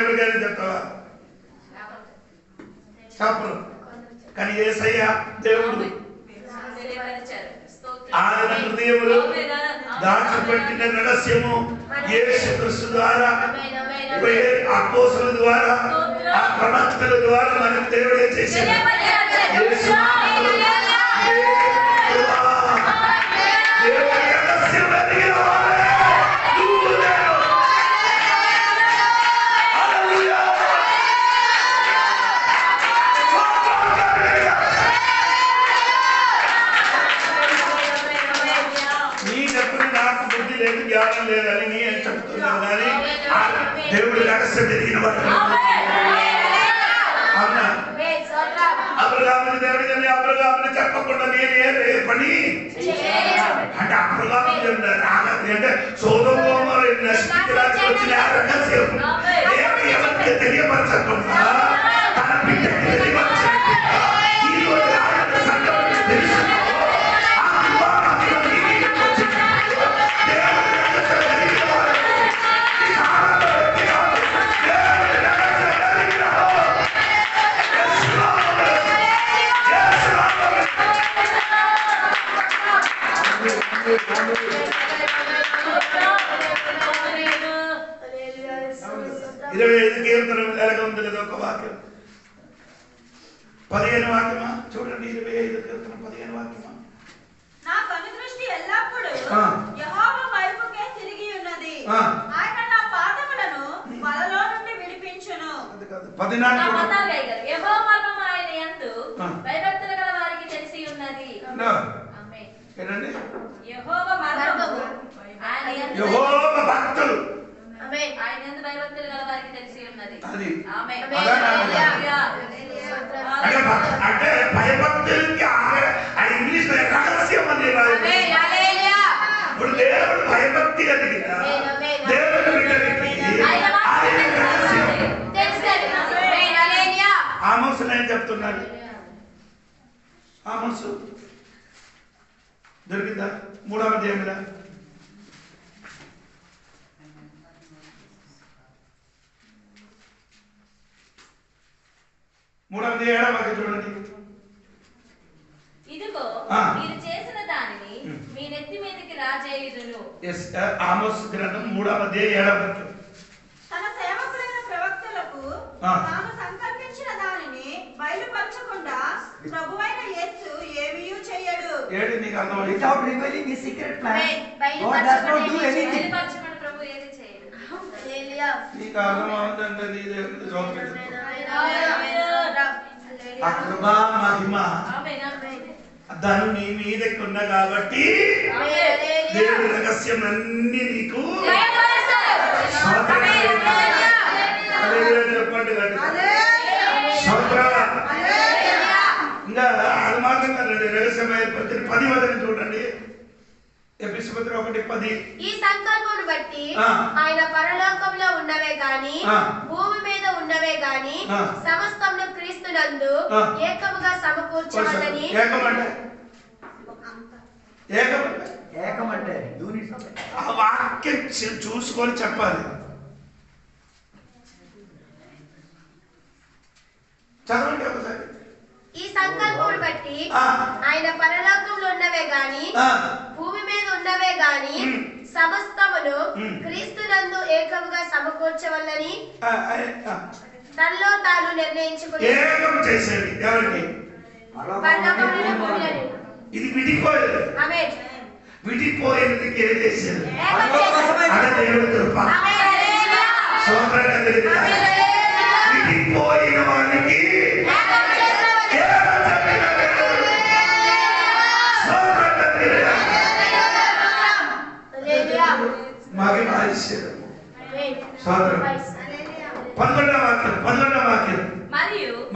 ఎవరికైనా చెప్తావా? చెప్పరు. దేవుడు ఆయన హృదయములో దాచిపెట్టిన రహస్యము యేసుక్రీస్తు ద్వారా అపోస్తలుల ద్వారా ఆ ప్రవక్తల ద్వారా మనకు దేవుడే చేశాడు. జ్ఞానం లేదని నేను చెప్తున్నాను కానీ దేవుడి రహస్యం తెలియని వాడు అవునా? అబ్రహాముని దేవుడి కానీ అబ్రహాముని చెప్పకుండా నేను ఏ పని అంటే అబ్రహాము అంటే సోదొమ గొమొర్రా నశించడానికి వచ్చిన రహస్యం ఎవరికి తెలియపరచకుండా తన బిడ్డకి తెలియపరచకుండా ఈ రోజు ఆయన సంఘానికి తెలుసు. ఒక వాక్యం 15 వాక్యమా చూడండి. 25 కీర్తన 15 వాక్యమా. నా కనుదృష్టి ఎల్లప్పుడూ యెహోవా వైపుకే తిరిగి ఉన్నది. ఆయన నా పాదములను వలలో నుండి విడిపించును. 14 యెహోవా మర్మము ఆయన యందు భయభక్తులు గల వారికి తెలిసి ఉన్నది. ఆమేన్. ఏంటండి? యెహోవా మర్మము ఆయన యందు యెహోవా భక్తులు ఆమేన్ ఆయన యందు భయభక్తులు గల వారికి తెలిసి ఉన్నది. అది ఆమేన్. అంటే భయభక్తులకి ఆ ఇంగ్లీష్ లో రహస్యం అని రాయాలి. ఇప్పుడు దేవుడు భయభక్తి కలిగిన దేవుడు ఆమోసు నేను చెప్తున్నాడు. ఆమోసు దొరికిందా? 3వ అధ్యాయంలో 7వ వాక్యం చూడండి. ఇదిగో మీరు చేసిన దానిని మీ నెత్తి మీదకి రాజేయుదును. ఆమోస్ గ్రంథం 3వ అధ్యాయం 7వ వాక్యం. తన సేవకులైన ప్రవక్తలకు తాను సంకల్పించిన దానిని బయలుపరచకుండా ప్రభువైన యేసు ఏమీయూ చేయడు. ఏది నీకు అర్థమైంది? Without revealing his secret plan, God does not do anything. బయలుపరచకుండా ప్రభు ఏది చేయడు. హల్లెలూయా. నీకు అర్థమవుతుందంటే నీ దేవునికి స్తోత్రం. హల్లెలూయా. ఆ కృపా మహిమ ఆమేన్. ఆమేన్. దాని నీ మీదకి ఉన్న కాబట్టి దేవుడి రహస్యం అన్ని నీకు ఇంకా అది మాత్రం కాదండి. రహస్యం ఏర్పరిచిన 10 వదన చూడండి. ఎపిసోడ్ 1:10. ఈ సంకల్పమును బట్టి ఆయన పరలోకంలో ఉన్నవే గాని భూమి మీద ఉన్నవే గాని సమస్తమును క్రీస్తునందు ఏకముగా సమకూర్చవలెనని. ఏకమంటే ఆ వాక్యం చూసుకొని చెప్పాలి. చదవండి ఒకసారి. ఈ సంకల్పమును బట్టి ఆయన పరలోకంలో ఉన్నవే గాని భూమి మీద ఉన్నవే గాని సమస్తమును క్రీస్తునందు ఏకముగా సమకూర్చవలెనని తనలో తాను నిర్ణయించుకుని ఏకం చేసేది ఎవరికి? పరలోకములను భూమిలను. ఇది విడిపోయేది. ఆమేన్. విడిపోయేది ఏం చేసేది? ఏకం చేసేది. అదే దేవుడి కృప. ఆమేన్. హల్లెలూయా. స్తోత్రం కలిగిన విడిపోయిన వారికి ఏకం చేసేది. మహిమ ఐశ్వర్యం. ఆమేన్. స్తోత్రం. 11వ వాక్యం.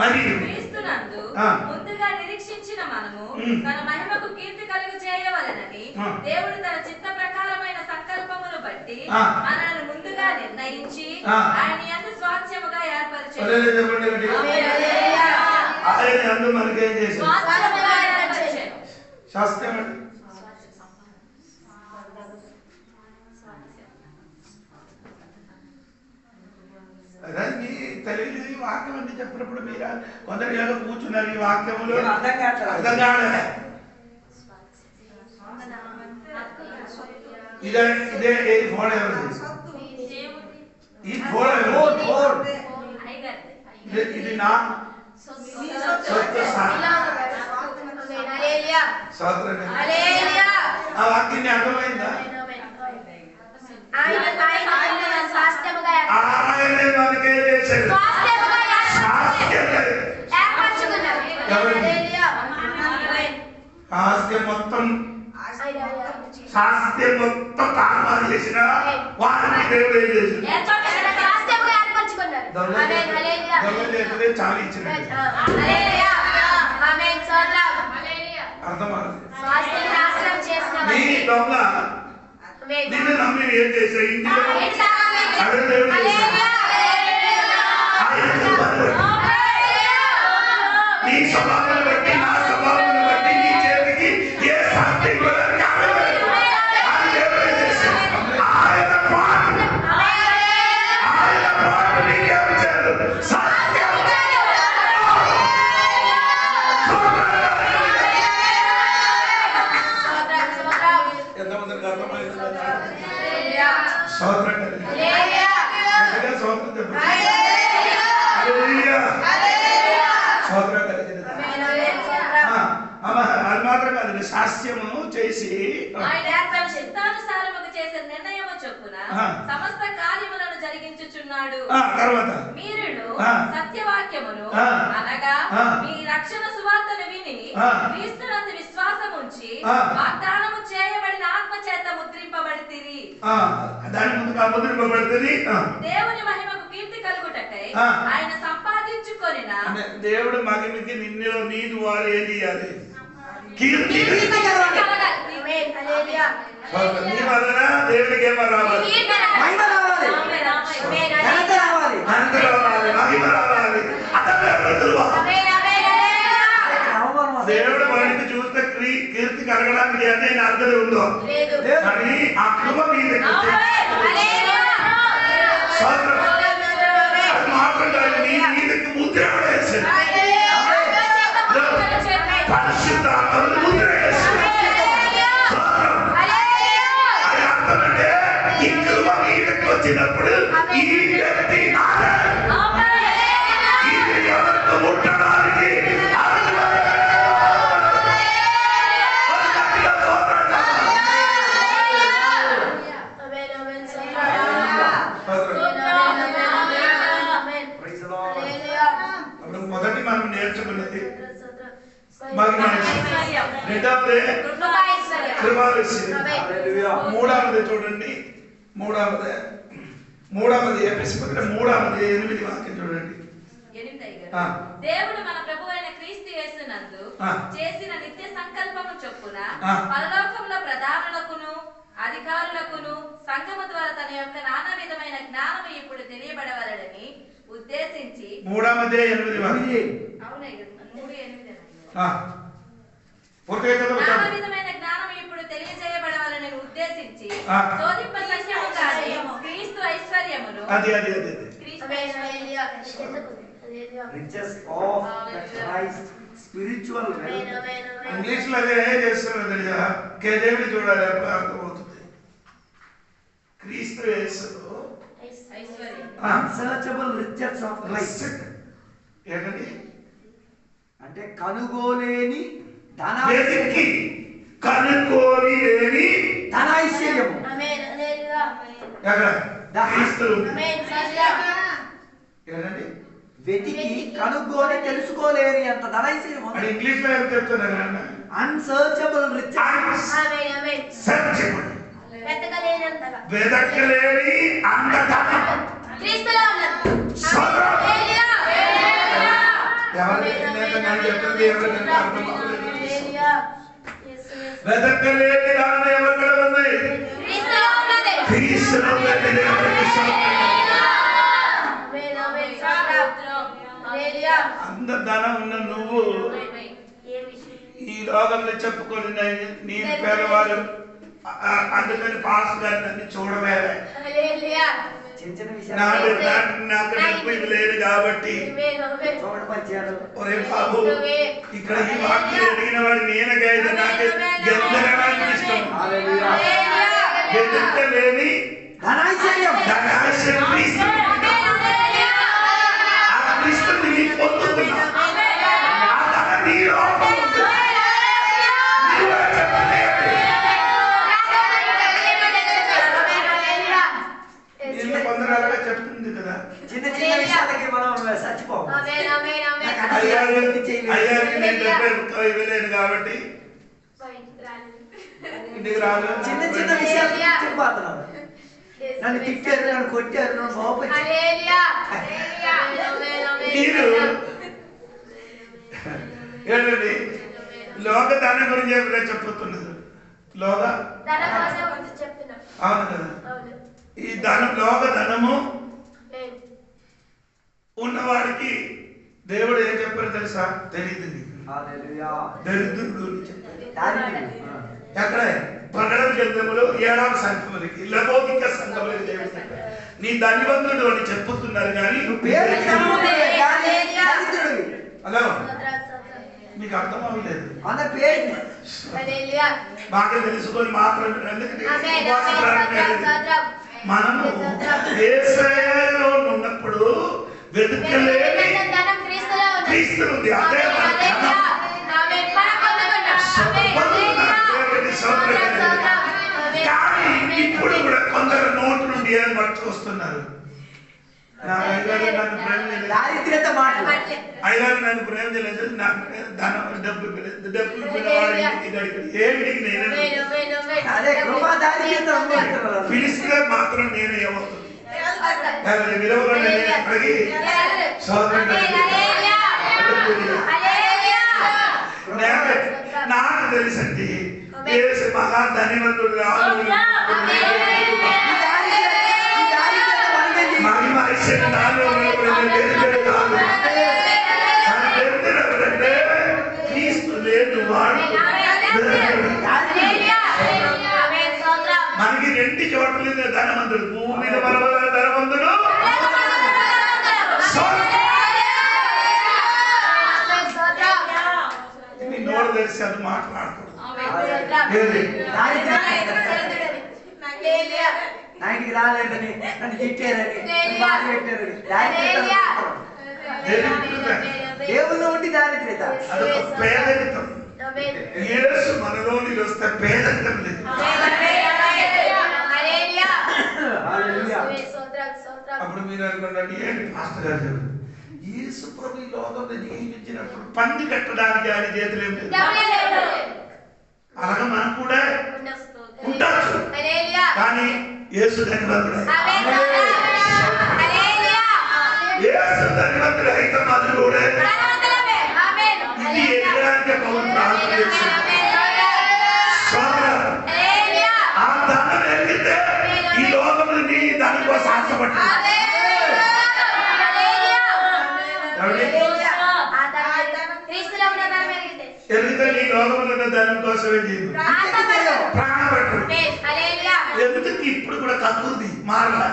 మరియు క్రీస్తునందు ముందుగా నిరీక్షించిన మనము తన మహిమకు కీర్తి కలుగు చేయవలెనని దేవుడు తన చిత్త ప్రకారమైన సంకల్పమును బట్టి మనల్ని ముందుగా నిర్ణయించి ఆయన యందు స్వాస్థ్యముగా ఏర్పరిచాడు. ఆయన యందు మనకేం చేశాడు? స్వాస్థ్యముగా ఏర్పరిచాడు. శాస్త్రం అంటే అదే తెలియదు. వాక్యం అని చెప్పినప్పుడు మీరు కొందరు ఏదో కూర్చున్నారు ఈ వాక్యములు అర్థం కావట్లేదు. అర్థం కావట్లే. ఇదే ఏది ఫోన్ ఎవరిది? ఈ ఫోన్ ఇది నా ఆ వాక్యాన్ని అర్థమైందా? ఆయనే మనకే చేశాడు. శాస్త్రం మొత్తం తారుమారు చేసిన వారిని దేవుడు ఏం చేశాడు? దొంగ చాలా ఇచ్చిన అర్థమా? నీ దొంగ నిన్ను నమ్మి ఏం చేశాడు? ఇంటిలో అదే దేవుడు నీ స్వభావాన్ని బట్టి నా స్వభావాన్ని బట్టి నీ చేతికి ఏ శాస్త్రం అది మాత్రం కాదు శాస్త్రము చేసి చిత్తానుసారముగా చేసే నిర్ణయము చొప్పున సమస్త కార్యములను జరిగించుచున్నాడు. తర్వాత మీరును సత్యవాక్యమును అనగా మీ రక్షణ సువార్తను విని క్రీస్తునందు విశ్వాసముంచి వాగ్దానము చేయబడిన ఆత్మ చేత ముద్రింపబడితిరి. దాని ముందుగా ముద్రింపబడితిరి. దేవుని మహిమకు కీర్తి కలుగుటకై ఆయన సంపాదించుకొనిన దేవుడు మహిమకి నిన్నులో నీ ద్వారా ఏం చేయాలి? కీర్తి నీ వలన దేవుడికి ఏమో రావాలి, మహిమ రావాలి, ఘనత రావాలి, మహిమ రావాలి. దేవుడు వాడికి చూస్తే కీర్తి కలగడానికి ఏదైనా అర్థం ఉందో కానీ ఆ కృప మీదకి మాత్రం కాదు నీ మీదకి ముద్ర వేసింది. పరిశుద్ధ ముద్ర వేసింది. అది అర్థమంటే ఈ కృప మీదకి వచ్చినప్పుడు ఈ వ్యక్తి ఎవరితో ముట్టడానికి మొదటి మనం నేర్చుకున్నది రెండవది మూడవది చూడండి. మూడవది ఎపిసోడ్ 8 వాక్యం చూడండి. దేవుడు మన ప్రభు అయిన క్రీస్తు యేసునందు చేసిన నిత్య సంకల్పము చొప్పున పరలోకంలో ప్రధానులకును అధికారులకును సంఘము ద్వారా తన యొక్క నానా విధమైన జ్ఞానము ఇప్పుడు తెలియబడవలెనని ఉద్దేశించి 3:8 వాక్యం. నానా విధమైన జ్ఞానము ఇప్పుడు తెలియజేయబడవలెనని ఉద్దేశించి శోధింపశక్యముగాని క్రీస్తు ఐశ్వర్యమును riches of the Christ spiritual wealth. English లో అదే చేస్తున్నారు తెలుసా? దేవుడి చూడాలి అప్పుడు అర్థమవుతుంది. క్రీస్తు యేసులో unsearchable riches of Christ. ఏంటండి? అంటే కనుగోలేని వెతికి కనుగోలేని ధనైశ్వర్యము. క్రీస్తు ఏంటండి? వెతికి కనుగోని తెలుసుకోలేని అంత ధనైశ్వర్యము. అంటే ఇంగ్లీష్ లో ఏం చెప్తున్నారు? Unsearchable riches. వెతకలేని అంత ధనం క్రీస్తులో ఉన్నది. వెతకలేని దాని ఎక్కడ ఉంది? క్రీస్తులో అంత ధనం ఉన్న నువ్వు ఈ లోకంలో చెప్పుకొని నీ పేదవారు అందుకని పాస్ గారిని చూడలే. నాకు నొప్పి ఇది లేదు కాబట్టి ఒరే బాబు ఇక్కడ ఈ వాక్యం ఎదిగిన వాడు నేనకైతే నాకు ఎంతగానో ఇష్టం. ఎదుర్కోలేని ధనాశయం క్రీస్తు. ఆ క్రీస్తుని నీ పొందుకున్నా ఆ ధన నీలో పొందగలగా చెప్తుంది కదా. చిన్న చిన్న విషయాలకి మనం చచ్చిపోము. అయ్యారికి నేను 70 ఇవ్వలేను కాబట్టి ఇంటికి రాదు. చిన్న చిన్న విషయాలకి చెప్పిపోతున్నాను. నన్ను తిట్టారు, నన్ను కొట్టారు, నన్ను బాగుపరిచారు. మీరు ఏంటండి లోక దానం గురించి చెప్పుతున్నారు. లోక అవును కదా. ఈ ధనం లోక ధనము ఉన్నవాడికి దేవుడు ఏం చెప్పారు తెలుసా? తెలియదు. దరిద్రుడు ఎక్కడ ప్రకటన గ్రంథములో 7వ సంఘములకి లౌకిక సంఘములకి దేవుడు చెప్పారు నీ ధనవంతుడు అని చెప్పుతున్నారు కానీ హలో మీకు అర్థం అవ్వలేదు. బాగా తెలుసుకొని మాత్రం మనము యేసయ్యలో ఉన్నప్పుడు వెతుకలేని క్రీస్తు ఉంది. అదే కానీ ఇప్పుడు కూడా కొందరు నోటు నుండి ఏం పట్టుకొస్తున్నారు. అయ్యారు నన్ను ప్రేమ చేయలేదు, నాకు డబ్బు పిలిస్తే మాత్రం నేను ఏమవుతుంది విలువగా నాకు తెలుసండి మహా ధనివంతుడు క్రీస్తు లేదు వాడు. మనకి 2 చోట్ల ధనవంతుడు, భూమి మీద ధనవంతుడు, మీ నోరు తెలిసి అది మాట్లాడుకో. నాయనకి రాలేదని, నన్ను తిట్టారని, బాధ పెట్టారని, దేవుల్లో ఉండి దారిద్ర్యత అదొక పేదరికం. యేసు మనలోని వస్తే పేదరికం లేదు. అప్పుడు మీరు అనుకున్నాడు ఏంటి మాస్టర్ గారు యేసు ప్రభు ఈ లోకంలో జీవించినప్పుడు పంది కట్టడానికి ఆయన చేతులు ఏం లేదు. అలాగే మనం కూడా ఉండొచ్చు కానీ యేసు ధన్యవంతుడు. యేసు ధన్యవంతుడు అయితే మాది కూడా ఇది ఎదగడానికి పౌరులు ప్రార్థన చేశారు. ఆ ధనం ఎదిగితే ఈ లోకంలో నీ దాని కోసం ఆశపడ్డాడు. ఎదిగితే నీ లోకంలో దాని కోసమే చేయదు ప్రాణపడ్డాడు. ఎందుకు ఇప్పుడు కూడా కక్కుర్ది మారలా.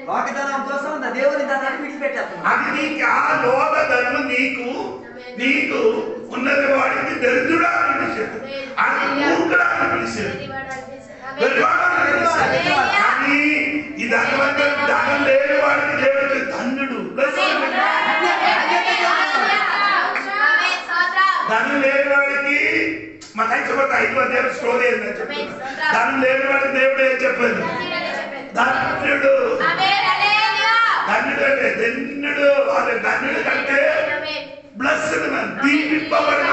వాగ్దానం కోసం దేవుని ధనాన్ని విడిచిపెట్టేస్తున్నాం. అది నీకు ఆ లోక ధనము నీకు ఉన్నది వాడికి దరిద్రుడా అని పిలిచాడు, అది మూర్ఖుడా అని పిలిచాడు, కానీ ఈ ధనవంతుడు ధనం లేని వాడికి దేవుడికి ధన్యుడు. ధనం లేని వాడికి మా కైకపోతే 5వ అధ్యాయం స్టోరీ ఏంటని చెప్పారు. ధనం లేని వాడికి దేవుడు ఏం చెప్పారు? ధన్యుడు. ధన్యుడు అంటే ధన్యుడు, అది ధన్యుడు కంటే బ్లెస్డ్ మ్యాన్, దీవింపబడిన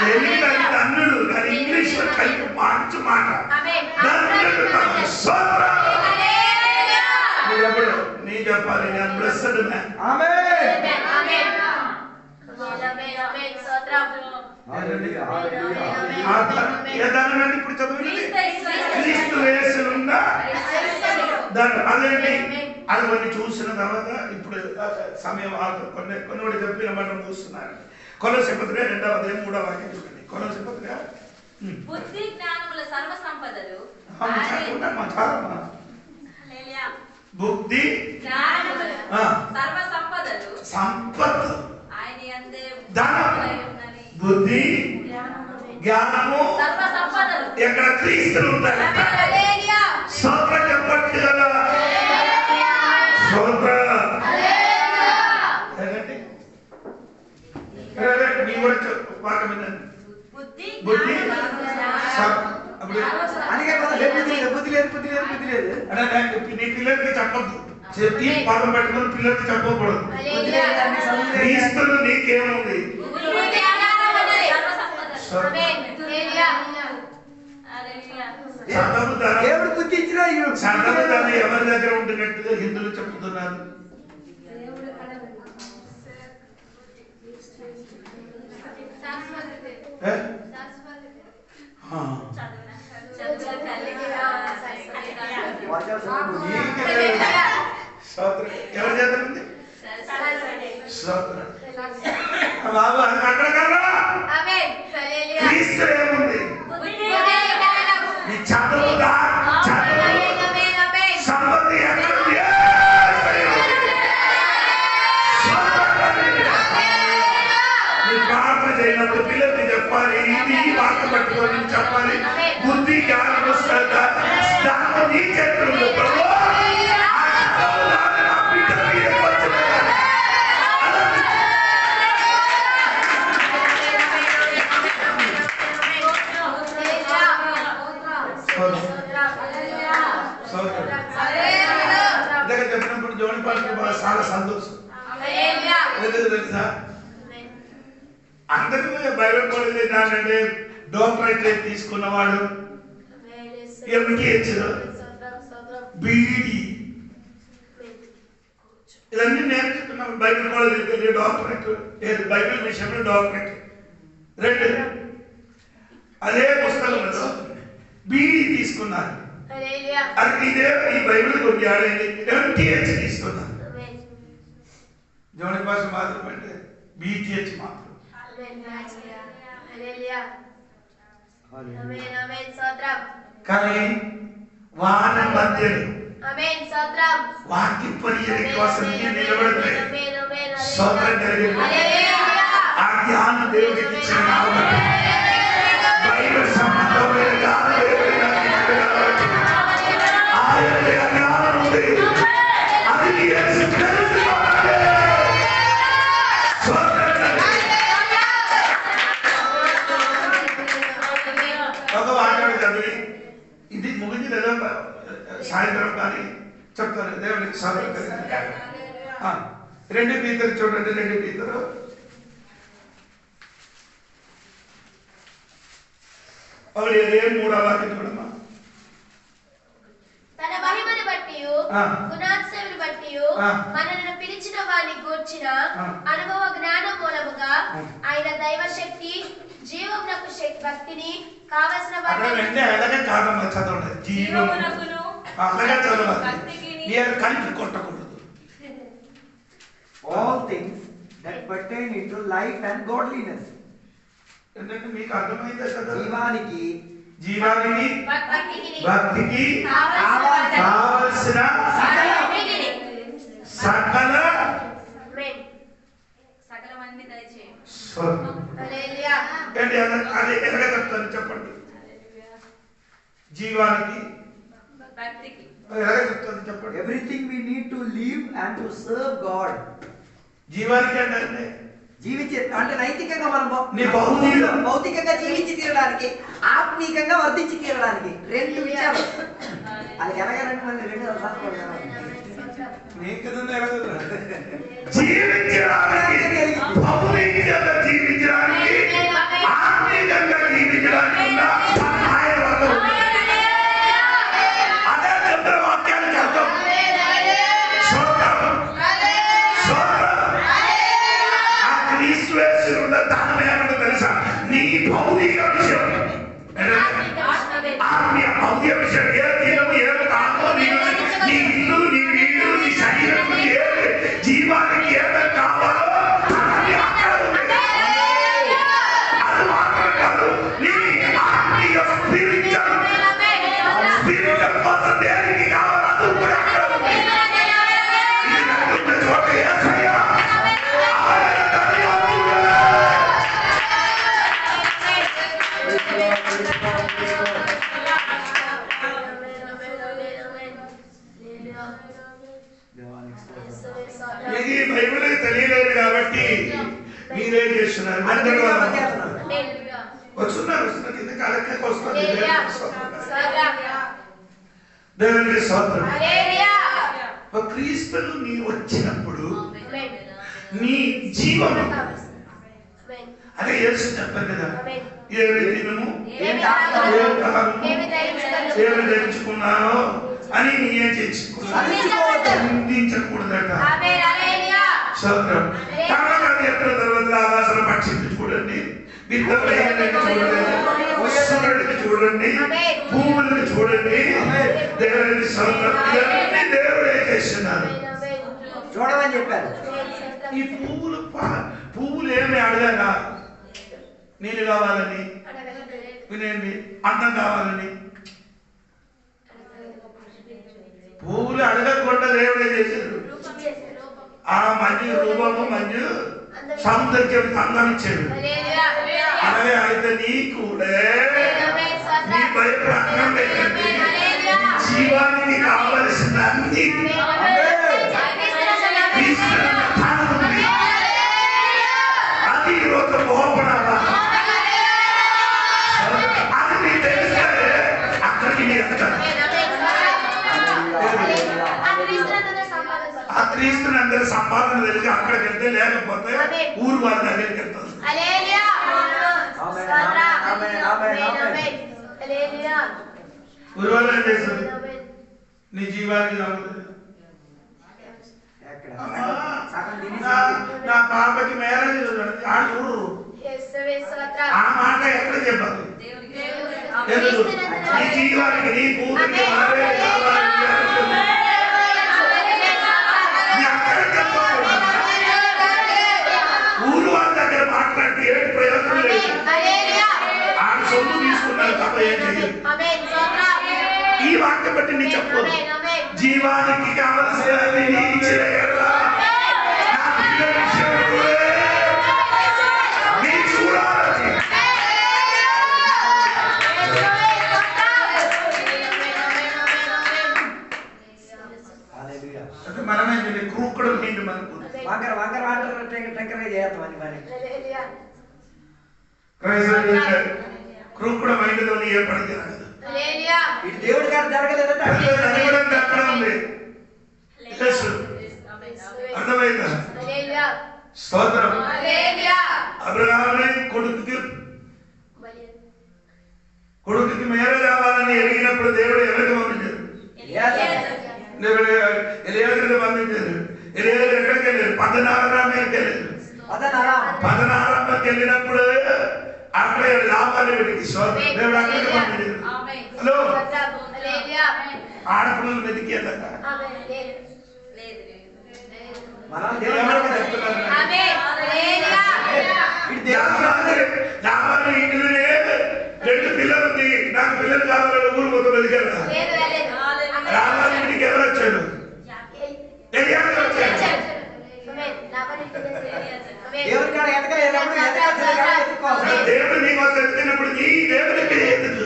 తెలుగు ధన్యుడు. కానీ ఇంగ్లీష్ లో కలిపి మంచి మాట ధన్యుడు. ఎప్పుడు నీ చెప్పాలి నేను బ్లెస్డ్ మ్యాన్. ఇప్పుడు చదువుతుంది క్రీస్తు యేసునున్న అదేంటి అది కొన్ని చూసిన తర్వాత ఇప్పుడు సమయం కొన్ని చెప్పిన మనం చూస్తున్నారు. కొలొస్సీ పత్రిక 2వ అధ్యాయం 3వ వాక్యం చూడండి. కొలొస్సీ పత్రిక బుద్ధి జ్ఞానముల సర్వ సంపదలు బుద్ధి జ్ఞానములు సర్వ సంపదలు సంపత్తు ఆయన యందే ధనము బుద్ధి జ్ఞానము సర్వ సంపదలు ఎక్కడ క్రీస్తులు ఉంటారు. స్తోత్రం చెప్పండి కదా. స్తోత్రం మీ కూడా వాక్యం ఏంటండి? బుద్ధి బుద్ధి బుద్ధి లేదు అంటే నీ పిల్లలకి చెప్పద్దు. చెప్పి పాదం పెట్టుకుని పిల్లలకి చెప్పకూడదు. క్రీస్తులు నీకేముంది? దేవుడు బుద్ధి ఇచ్చినా సంతానం ఎవరి దగ్గర ఉంటున్నట్టుగా హిందువులు చెప్తున్నారు. ఎవరి చేత ఉంది? బాబు అక్కడ కన్నా క్రీస్తు ఏముంది? నీ చదువుగా సంపత్తి ఎక్కడుంది? నీ ప్రార్థన చేయనప్పుడు పిల్లల్ని చెప్పాలి. ఇది వార్త పట్టుకొని చెప్పాలి. బుద్ధి జ్ఞానం వస్తుందా? దాంట్లో నీ చేతులు ప్రభు చెప్పినప్పుడు జోని పాటకి చాలా సంతోషం. తెలుసా అందరూ బైబిల్ కాలేజ్ ఏంటంటే డాక్టరేట్ తీసుకున్నవాడు, ఎంటీహెచ్, బీఈడి ఇవన్నీ నేర్చుకున్నాం. బైబిల్ కాలేజ్ వెళ్ళి డాక్టరేట్, బైబిల్ విషయంలో డాక్టరేట్ రెండు. అదే పుస్తకంలో బీఈడి తీసుకున్నారు. అది ఇదే ఈ బైబిల్ కొద్ది ఆడేది ఎంటీహెచ్ తీసుకున్నారు. జోని భాష మాత్రం అంటే బీటీహెచ్ మాత్రం. కానీ వాన మధ్యలో వాక్య పరిచయం కోసం నిలబడతాయి. స్తోత్రం కలిగింది. ఆ జ్ఞానం దేవుడికి ఇచ్చిన బైబిల్ సంబంధమైన జ్ఞానం ఆయన జ్ఞానం ఉంది. అది ఒక వాక్యం చదివి ఇది ముగించి లేదా సాయంత్రం కానీ చెప్తాను. దేవునికి సాధన కలిగింది. 2 పీతరు చూడండి. 2 పీతరు ఆవిడ 3వ వాక్యం చూడమ్మా. తన మహిమను బట్టి గుణాతిశయమును బట్టి మనలను పిలిచిన వారిని గూర్చిన అనుభవ జ్ఞానం మూలముగా ఆయన దైవ శక్తి జీవమునకు భక్తిని కావలసిన కలిపి కొట్టకూడదు. All things that pertain into life and godliness. ఏంటంటే మీకు అర్థమైందే కదా. జీవానికి భక్తికి కావలసిన సకలమన్నీ దయచేయండి. అది ఎలాగ చెప్తాను చెప్పండి. జీవానికి భక్తికి ఎలాగ చెప్తాను చెప్పండి. Everything we need to live and to serve God. జీవానికి అంటే జీవించే అంటే నైతికంగా మనం భౌతికంగా జీవించి తీరడానికి, ఆత్మీయంగా వర్ధించి తీరడానికి 2 విషయాలు. అది ఎలాగంటే 2 జీవించడానికి, భౌతికంగా జీవించడానికి, ఆత్మీయంగా జీవించడానికి అదే చంద్రవాక్యానికి అర్థం. ఈశ్వరుడు దానం ఏమంటే తెలుసా? నీ భౌతిక విషయం, ఆత్మీయ భౌతిక విషయం, ఏ తీరము ఏ కామో, నీ ఇల్లు, నీ వీడు, నీ శరీరం, ఏది జీవానికి ఏదో కావాలో అది అక్కడ ఉంది. అది మాత్రం కాదు, నీ ఆత్మ వచ్చున్నారు కింద కాలకి వస్తుంది దేవునికి స్తోత్రం. క్రీస్తులు నీ వచ్చినప్పుడు నీ జీవము అదే యేసు చెప్పారు కదా, ఏమి తినము ఏమి ధరించుకున్నారో అని ఏం నిందించకూడదట. స్తోత్రం. ఎక్కడ తర్వాత ఆకాశం పక్షిని చూడండి, సూర్యుడిని చూడండి, భూములను చూడండి. దేవుడిని స్తోత్రం. ఇవన్నీ దేవుడే చేస్తున్నారు. చూడమని చెప్పారు. ఈ పువ్వులు ఏమి అడగగా నీళ్ళు కావాలని, వినండి, అన్నం కావాలని పువ్వులు అడగకుండా దేవుడే చేశారు. ఆ మంచి రూపము మంచి సౌందర్యం అందం ఇచ్చాడు. అలాగే అయితే నీ కూడా నీ బయట అన్నం ఏంటంటే జీవానికి కావలసిన అన్ని అది ఈరోజు మోపడాలా అది నీ తెలిస్తే అక్కడికి నీ వెళ్తాను. ఆ క్రీస్తుని అందరూ సంపాదన తెలిసి అక్కడికి వెళ్తే, లేకపోతే ఊరు వాళ్ళ దగ్గరికి వెళ్తారు. ఊరు వాళ్ళు ఏం చేస్తారు? నీ జీవానికి నా పాపకి మ్యారేజ్ చూడరు. ఆ మాట ఎక్కడ చెప్పాలి? నీ జీవానికి నీ కూతురికి ఊరు వాళ్ళ దగ్గర మాట్లాడితే ఏంటి ప్రయోజనం లేదు. ఆడ సొమ్ము తీసుకున్నారు తప్ప ఏం చెయ్యదు. ఈ వాక్యం బట్టి నీ చెప్పు, జీవానికి కావలసిన మనమే క్రూకుడు నీళ్ళు మనకు క్రూకుడు మైండ్లో ఏ పడితే దేవుడి గారు జరగలేదంటే అక్కడ ఉంది. అర్థమైందా? స్తోత్రం. అబ్రహాము కొడుకుకి మేర కావాలని ఎరిగినప్పుడు దేవుడు ఎవరికి పంపించారు? ఎలియాజరుని పంపించారు. ఎలియాజరు ఎక్కడికి వెళ్ళారు? పద్నారామానికి వెళ్ళారు. పద్నారామాకి వెళ్ళినప్పుడు అక్కడ లాభాలు వీడికి దేవుడు అక్కడికి పంపించారు. హలో, ఆడపిల్లలు వెతికి వెళ్ళక రెండు పిల్లలు ఉంది, నాకు పిల్లలు కావాలని ఊరు మొత్తం వెతికారు. రామానికి ఎవరు వచ్చాడు? దేవుడు నీకోసం ఎత్తుకున్నప్పుడు నీ దేవుడికి ఎత్తుకు.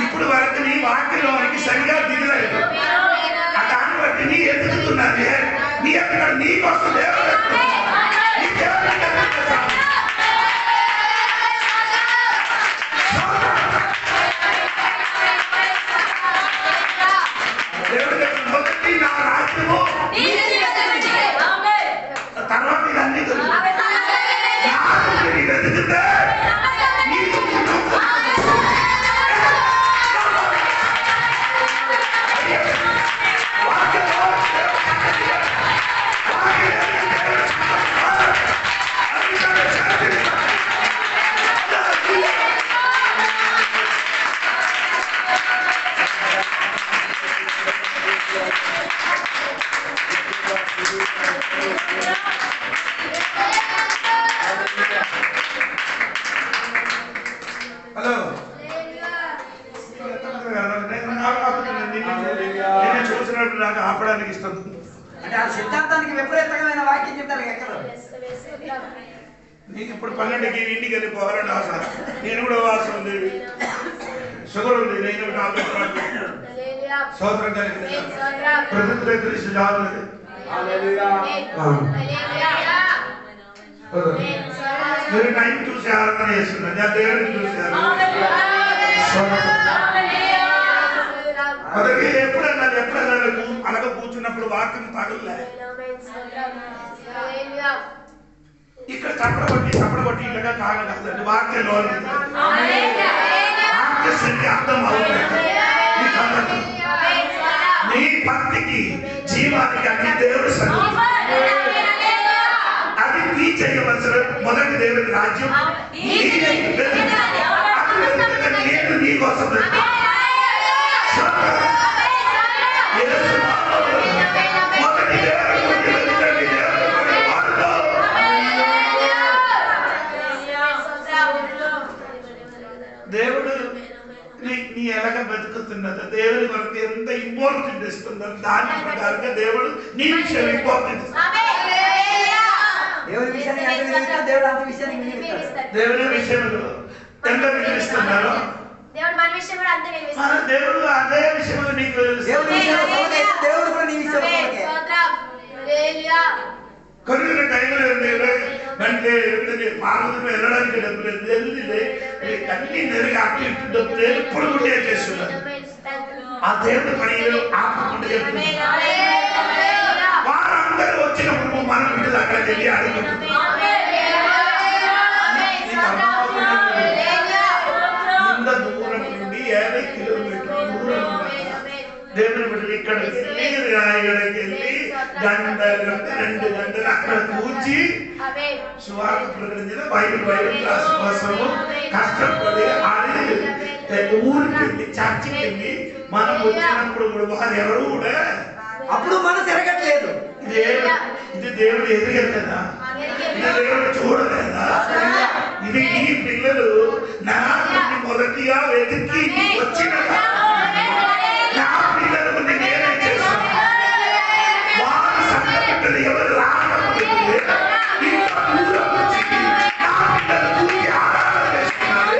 ఇప్పుడు వరకు నీ వాక్యంలోనికి సరిగా దిగలేదు. దాన్ని బట్టి నీ ఎదుగుతున్నది. నీ ఎక్కడ నీకోసం దేవుడు మొదటి నా రాజ్యము తర్వాత ఇవన్నీ ఎదుగుతా చూసినప్పుడు నాకు ఆపడానికి ఇష్టం. అంటే ఆ సిద్ధాంతానికి విపరీతమైన వాక్యం చెప్తారు ఎక్కడ. నీకు ఇప్పుడు 12కి ఇంటికి వెళ్ళిపోవాలని ఆశ. నేను కూడా వాసన ఉంది, షుగర్ ఉంది, నేను టాబ్లెట్ స్తోత్రం కలిగింది ప్రతిదిన క్రీస్తు జాతులకి మీరు టైం చూసి ఆరాధన చేస్తున్నారు నేను దేవుడిని చూశాను అలాగే ఎప్పుడన్నా అనగ కూర్చున్నప్పుడు వాక్యం తగలే ఇక్కడ చప్పడబట్టి ఇలాగా కాగలదండి వాక్యంలో వాక్య శక్తి అర్థం అవుతుంది నీ భక్తికి జీవానికి అన్ని దేవుడు సన్నిధి అది నీ చేయవలసిన మొదటి దేవుడి రాజ్యం నేను నీ కోసం దేవుడు నీ ఎలాగ బతుకుతున్నదో దేవుడి వరకు ఎంత ఇంపార్టెంట్ ఇస్తుందో దాని ప్రకారంగా దేవుడు నీ విషయం ఇంపార్టెంట్ దేవుడి విషయంలో ఎంత వినిపిస్తున్నారో దేవుడు అదే విషయంలో నీకు కొనుక్కున్న టైంలో అంటే పార్వతి వెళ్ళడానికి డబ్బులు అన్ని నెలగా అటు డబ్బులు ఎప్పుడు కూడా చేస్తున్నారు ఆ దేవుడి పని ఆపకుండా చెప్తున్నారు వారందరూ వచ్చినప్పుడు మన బిడ్డలు అక్కడ వెళ్ళి అడుగుతున్నారు ఇంత దూరం నుండి 50 కిలోమీటర్ల దూరం దేవుని బిడ్డలు ఇక్కడ రాయగడకి వెళ్ళి గంటలు 2 గంటలు అక్కడ కూర్చి సువార్త ప్రకటించిన బైబిల్ క్లాస్ కోసము కష్టపడి ఊరికి వెళ్ళి చర్చికి వెళ్ళి మనం వచ్చినప్పుడు కూడా వారు ఎవరు కూడా అప్పుడు మనం తిరగట్లేదు ఇది దేవుడు ఎదుగలేదా ఇది దేవుడు చూడలేదా ఇది ఈ పిల్లలు నా మొదటిగా వెతికి వచ్చిన నా పిల్లలకు నేనే చేస్తాను వారు సంఘటనలు ఎవరు రాకపోతే ఇంత దూరం వచ్చి నా పిల్లలు కూర్చి ఆరాధన చేస్తున్నారు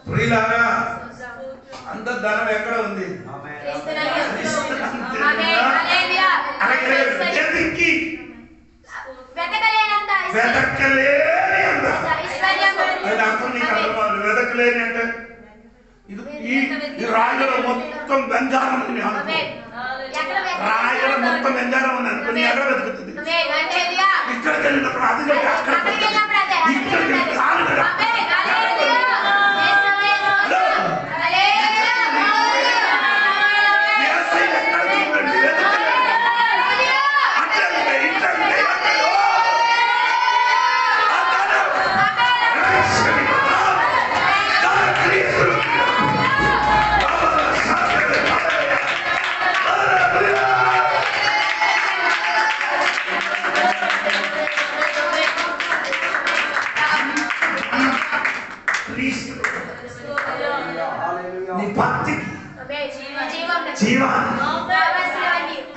ప్రియులారా అంత ధనం ఎక్కడ ఉంది వెతకలేని అంటే ఈ రాయగడ మొత్తం బంగారం రాయగడ మొత్తం బంగారం అని అనుకుని ఎక్కడ వెతుకుతుంది ఇక్కడికి వెళ్ళినప్పుడు అది ఇక్కడికి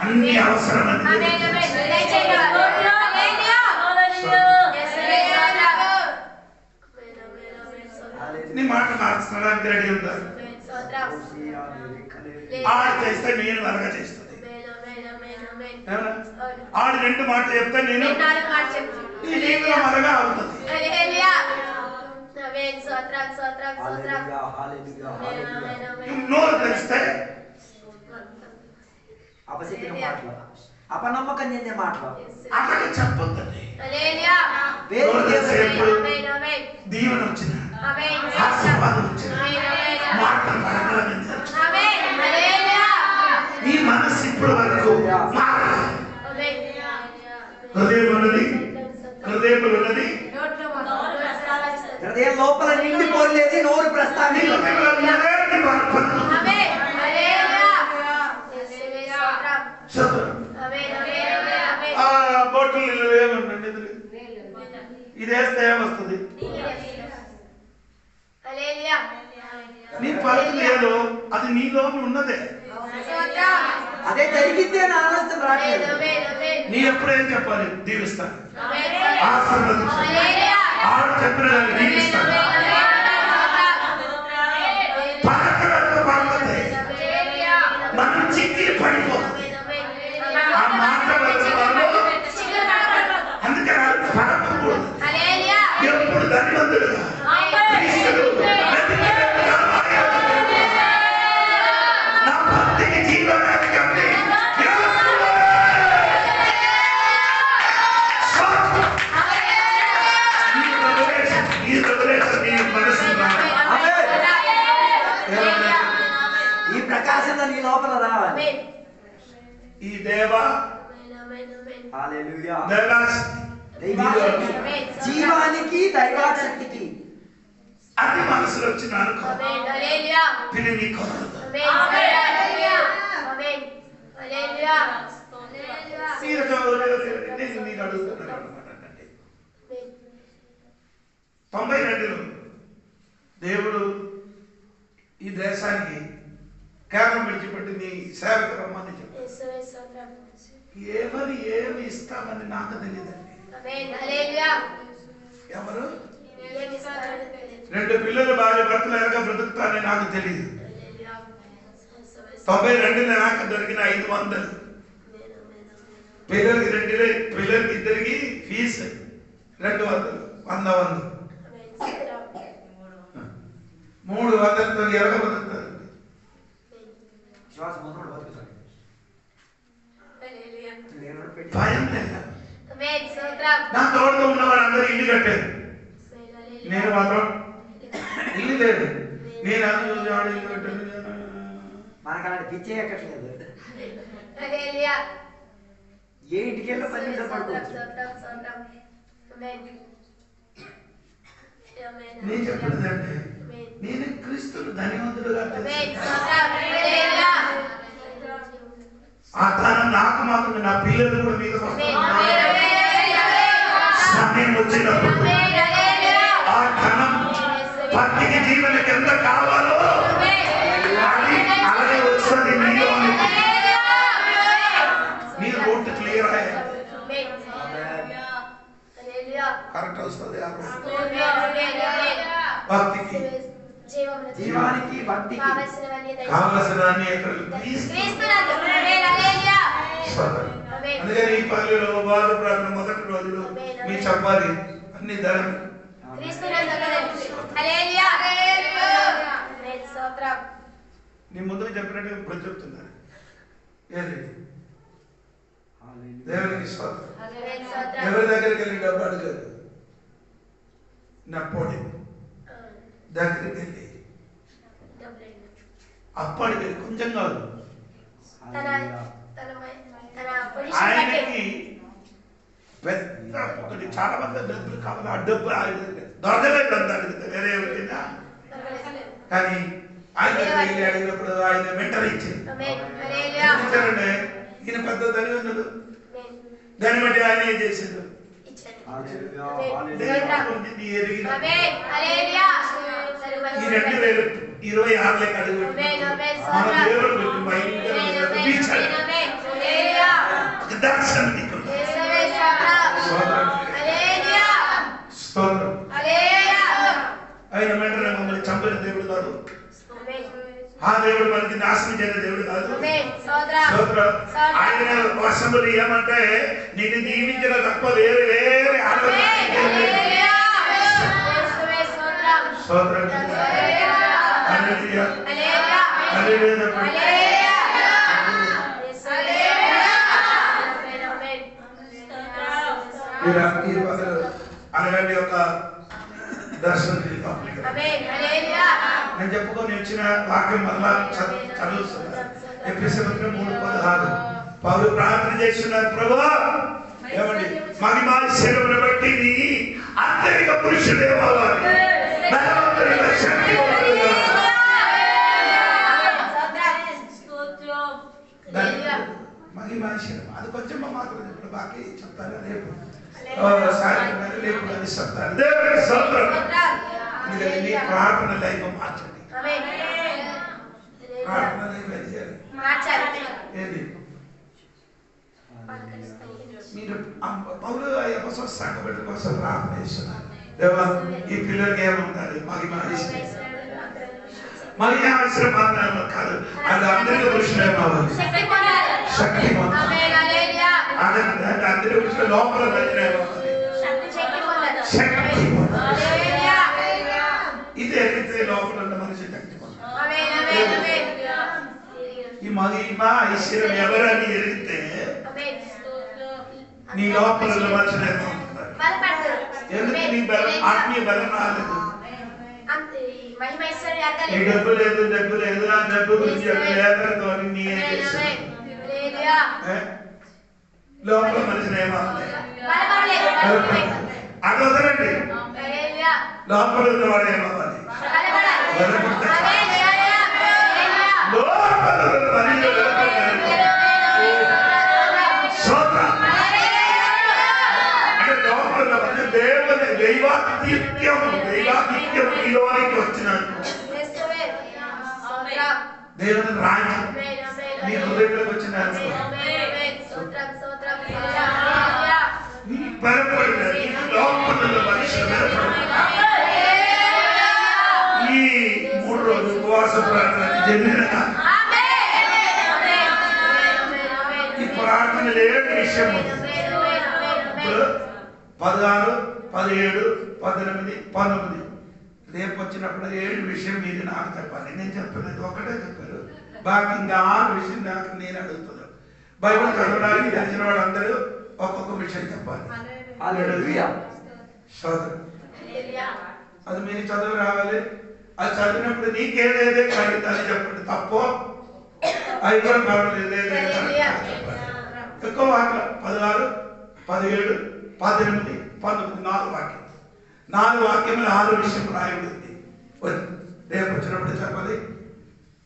అన్ని అవసరమని నీ మాట మార్చడానికి రెడీ ఉంటారు ఆడు చేస్తే నేను వరగా చేస్తుంది ఆడు 2 మాటలు చెప్తే నేను వరగా అవుతుంది నోరు తెరిస్తే అపశక్తిన మాటలు అపనమ్మకం చెందే మాటలు అక్కడ చెప్పొద్దండి దీవెన వచ్చిన ఆశీర్వాదం వచ్చిన మాటలు ఈ మనస్సు ఇప్పుడు వరకు హృదయం ఉన్నది హృదయం లోపల నిండిపోలేదు నోరు ప్రస్తావించదు బోట్లు ఏమండి ఇది వేస్తే ఏమొస్తుంది? నీ పరిస్థితి ఏదో అది నీలో ఉన్నదే, అదే జరిగితే నా ఆలోచన రాలేదు. నీ ఎప్పుడేం చెప్పాలి? దీవిస్తాను, ఆశీర్వదిస్తాను, ఆడు చెప్పిన దీవిస్తాను. మనం చిక్కి పడిపోతుంది ఆ మాట అందుకని పడకూడదు. ఎప్పుడు ధన్యవంతుడుగా నా భక్తికి జీవనానికి ఈ ప్రకాశం నీ లోపల రావాలి. ఈ దేవా హల్లెలూయా దైవాశక్తి జీవానికి దైవాశక్తికి అది మనసులో వచ్చిన అనుకో పిల్లి నీ కొనదు. నేను నీకు అడుగుతున్నాను అనమాట. 92లో దేవుడు ఈ దేశానికి కేవలం విడిచిపెట్టి నీ సేవకు రమ్మని చెప్పాడు. ఎవరు ఏమి ఇస్తామని నాకు తెలియదండి. ఎవరు 2 పిల్లలు భార్య భర్తలు ఎలాగ బ్రతుకుతారని నాకు తెలియదు. 92లో నాకు దొరికిన 500 పిల్లలకి ఇద్దరికి ఫీజు 200 100 300తో ఎలాగ బతుకుతారు? భయం లేదు. నా తోడుతో ఉన్న వాళ్ళందరూ ఇల్లు కట్టారు, నేను మాత్రం ఇల్లు లేదు. నేను అది చూసి ఆడ ఇల్లు కట్టాను. మనకు అలాంటి పిచ్చే ఎక్కట్లేదు. ఏ ఇంటికి వెళ్ళినా 10 నిమిషాలు పడుకోవచ్చు. నేను చెప్పేది అంటే నేను క్రీస్తును ధనవంతుడుగా ఆ ధనం నాకు మాత్రమే, నా పిల్లలు కూడా మీద సమయం వచ్చినప్పుడు ఆ ధనం భక్తికి జీవనకి ఎంత కావాలో అది అలాగే వస్తుంది. మీలో మీరు రోడ్డు క్లియర్ అయ్యారు, కరెక్ట్ వస్తుంది. భక్తికి జీవానికి భక్తికి కావలసినవన్నీ ఎక్కడ అందుకని ఈ పల్లెలో బాధ ప్రార్థన మొదటి రోజులు మీరు చెప్పాలి అన్ని ధనం. నీ ముందుకు చెప్పినట్టు ఇప్పుడు చెప్తున్నారు. ఏది దేవునికి స్తోత్రం. ఎవరి దగ్గరికి వెళ్ళి డబ్బు అడగదు, నప్పటి దగ్గరికి వెళ్ళి అప్పటికి కొంచెం కాదు. ఆయనకి పెద్ద ఒకటి చాలా మంది డబ్బులు కావాలి. ఆ డబ్బు దొరకలేదు అంత అడిగితే వేరే ఎవరికైనా, కానీ ఆయన అడిగినప్పుడు ఆయన మెంటర్ ఇచ్చారు. ఇచ్చారంటే ఈయన పెద్ద ధనివంతుడు, దాన్ని బట్టి ఆయన ఏం చేశాడు? ఈ 2026 లెక్క అడుగు మన దేవుడు దర్శనం స్తోత్రం. ఆయన మెంటనే మమ్మల్ని చంపిన దేవుడు కాదు, ఆ దేవుడు మనకి నాశనం చేయని దేవుడు కాదు. ఆయన వర్షములు ఏమంటే నిన్ను దీవించిన తప్ప వేరే వేరే అలాంటి ఒక దర్శనం. నేను చెప్పుకొని వచ్చిన వాక్యం మళ్ళా చదువుతున్నా. ఎఫెసీయులకు 3:16 పౌలు ప్రార్థన చేస్తున్నారు, ప్రభువా ఏమండి మహిమా శరీరమును బట్టి నీ ఆంతరిక పురుషుడే అవ్వాలి, మహిమా శరీరం. అది కొంచెం మాత్రం ఇప్పుడు బాకీ చెప్తాను, రేపు సాయంత్రం రేపు కానీ చెప్తాను. ప్రార్థన లైఫ్ మార్చండి. ప్రార్థన లైఫ్ ఏది మీరు పౌలు అపొస్తలుల సంఘ బిడ్డల కోసం ప్రార్థన చేస్తున్నారు. దేవా ఈ పిల్లలకి ఏముండాలి మహిమ అవసరం మాత్రమే కాదు, అది అందరి దృష్టిలో కావాలి. శక్తి అందరి దృష్టిలో లోపల శక్తి ఇది ఎగితే లోపల ఉన్న మనిషి శక్తి. ఈ మహిమ ఐశ్వర్యం ఎవరని ఎరిగితే నీ లోపల మనిషి ఎందుకు నీ బలం ఆత్మీయ బలం రాలేదు. నీ డబ్బు లేదు నా డబ్బు గురించి లేదంతో నీ లోపల మనిషిని ఏమవుతుంది అది వదలండి. లోపల ఉన్నవాడు ఏమవ్వాలి? లోపల దైవాధిక్యం ఈలోనికి వచ్చినాడు. దేవుని రాజ్యం నీ హృదయంలోకి వచ్చినాడు. నీ బలపడిన లోపల మనుషులు ఈ 3 రోజులు ఉపవాస ప్రార్థన జరిగిన ఈ ప్రార్థన లేని విషయం 16, 17, 18, 19 రేపు వచ్చినప్పుడు 7 విషయం మీరు నాకు చెప్పాలి. నేను చెప్పలేదు, ఒకటే చెప్పారు. బాగా ఇంకా 6 విషయం నాకు నేను అడుగుతున్నాను. బైబిల్ చదవడానికి తెలిసిన వాళ్ళందరూ ఒక్కొక్క విషయం చెప్పాలి. అది మీరు చదువు రావాలి. అది చదివినప్పుడు నీకేదేదే కలుగుతుంది చెప్పండి. తప్పో 5 పర్వాలేదు, ఎక్కువ వాక్యం 16, 17, 18, 19 4 వాక్యం. 4 వాక్యములు 6 విషయం రాయబడింది. రేపు వచ్చినప్పుడు చెప్పాలి.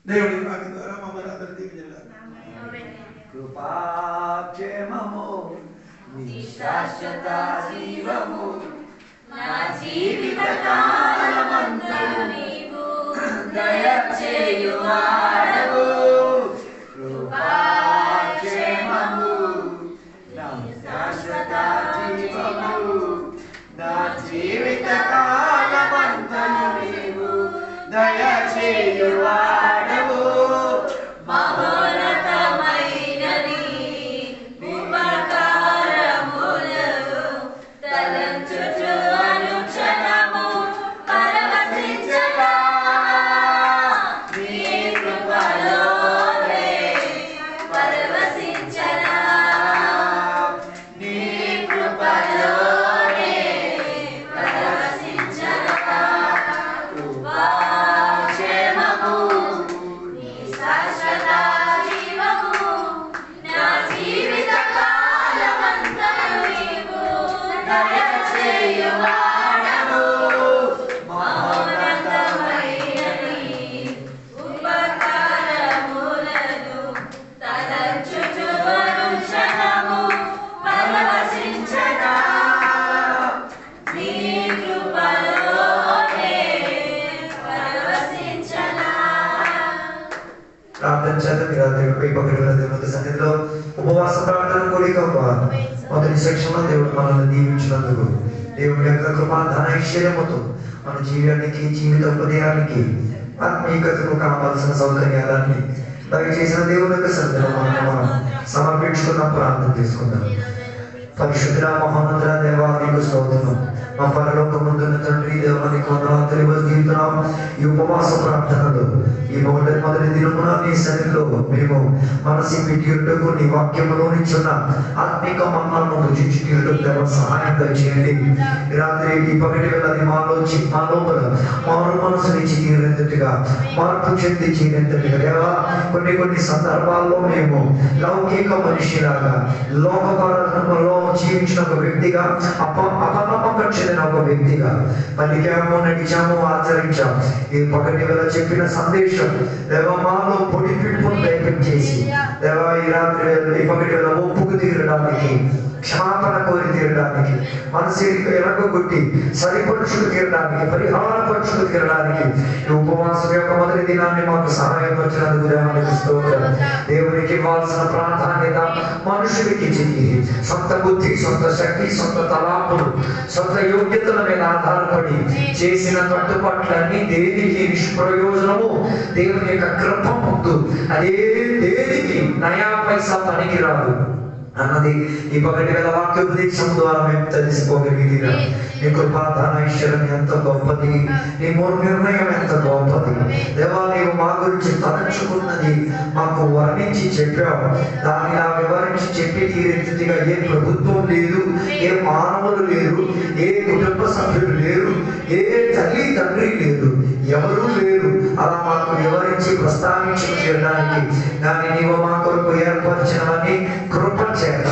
దేవుడి వాక్యం ద్వారా మమ్మల్ని అందరూ దీవించాలి. కృపాక్షేమము నీ శాశ్వత జీవము నా జీవిత కాలమంతయు నీవు దయచేయువాడవు. కృపాక్షేమము నా శాశ్వత జీవము నా జీవిత కాలమంతయు నీవు దయచేయువాడవు. మహోన్నతమైనది ఉపకారములను తలంచుచు అనుక్షణము పరవశించగా నీ కృపలోనే పరవశించగా నీ కృపలోనే పరవశించగా కృపాక్షేమము నీ శాశ్వత జీవము నా జీవిత కాలమంతయు నీవు దయచేయువాడవు. మహోన్నతమైనది ఉపకారములను తలంచుచు అనుక్షణము పరవశించగా నీ కృపలోనే పరవశించగా. ప్రార్థన చేత మీరు దేవుని సన్నిధిలో ఉపవాస ప్రార్థన కోరిక మొదటి సెక్షన్లో దేవుడు మనల్ని దీవించినందుకు దేవుని యొక్క కృపా ధనైశ్వర్యముతో మన జీవిత ఉదయానికి ఆత్మీయతకు కావాల్సిన సౌకర్యాలన్నీ దయచేసిన దేవుని యొక్క సన్నిధిలో మనం సమర్పించుకున్న ప్రార్థన తీసుకుందాం. పరిశుద్ధ మహోన్నతుల దేవా నీకు స్తోత్రం. మా పరలోకమందున్న తండ్రి దేవా నీకు వందనాలు తెలియజేస్తున్నాం. ఈ ఉపవాస ప్రార్థనలో ఈ మొదటి దినమున నీ సన్నిధిలో మేము మనసి పెట్టినట్టుకు నీ వాక్యములో నిచ్చున్న ఆత్మిక మన్నాలను భుజించి తీరుటకు సహాయం చేయండి. రాత్రి ఈ పగటి వేళ మా లోపల మారు మనసు నుంచి తీరేంతటిగా మార్పు చెంది చేరేంతటిగా దేవా కొన్ని సందర్భాల్లో మేము లౌకిక మనిషిలాగా లోకపరంలో జీవించిన ఒక వ్యక్తిగా అపనమ్మకం చెందిన ఒక వ్యక్తిగా పలికాము, నడిచాము, ఆచరించాము. ఈ పగటి వేళ చెప్పిన సందేశం దేవా మాలో పొడి పిడుపును దయచేసి దేవా ఈ రాత్రి ఈ పగటి వేళ ఒప్పుకు తీరడానికి క్షమాపణ కోరి తీరడానికి, మనసు ఎరగొట్టి సరిపరుచులు తీరడానికి, పరిహార పరుచులు తీరడానికి ఈ ఉపవాసం యొక్క మొదటి దినాన్ని మాకు సహాయపరిచినందుకు దేవునికి స్తోత్రం. దేవునికి ఇవ్వాల్సిన ప్రాధాన్యత మనుషులకి ఇచ్చింది. సొంత బుద్ధి, సొంత శక్తి, సొంత తలాపులు, సొంత యోగ్యతల మీద ఆధారపడి చేసిన కట్టుబాట్లన్నీ దేనికి నిష్ప్రయోజనము. దేవుని యొక్క కృప ముందు అదే దేనికి నయా పైసా పనికిరాదు అన్నది ఈ పగటి వేళ వాక్యోపదేశం ద్వారా మేము తెలుసుకోగలిగిన నీ కృపాదాన ఐశ్వర్యం ఎంత గొప్పది, నీ నిర్ణయం ఎంత గొప్పది. దేవా, నీవు మా గురించి తలంచుకున్నది మాకు వర్ణించి చెప్పావు. దాన్ని ఆ వివరించి చెప్పి తీరేగా ఏ ప్రభుత్వం లేదు, ఏ మానవులు లేరు, ఏ కుటుంబ సభ్యులు లేరు, ఏ తల్లి తండ్రి లేరు, ఎవరూ లేరు. అలా మాకు వివరించి ప్రస్తావించి చేయడానికి దాన్ని నీవు మా కొరకు ఏర్పరిచినవన్నీ కృప చేత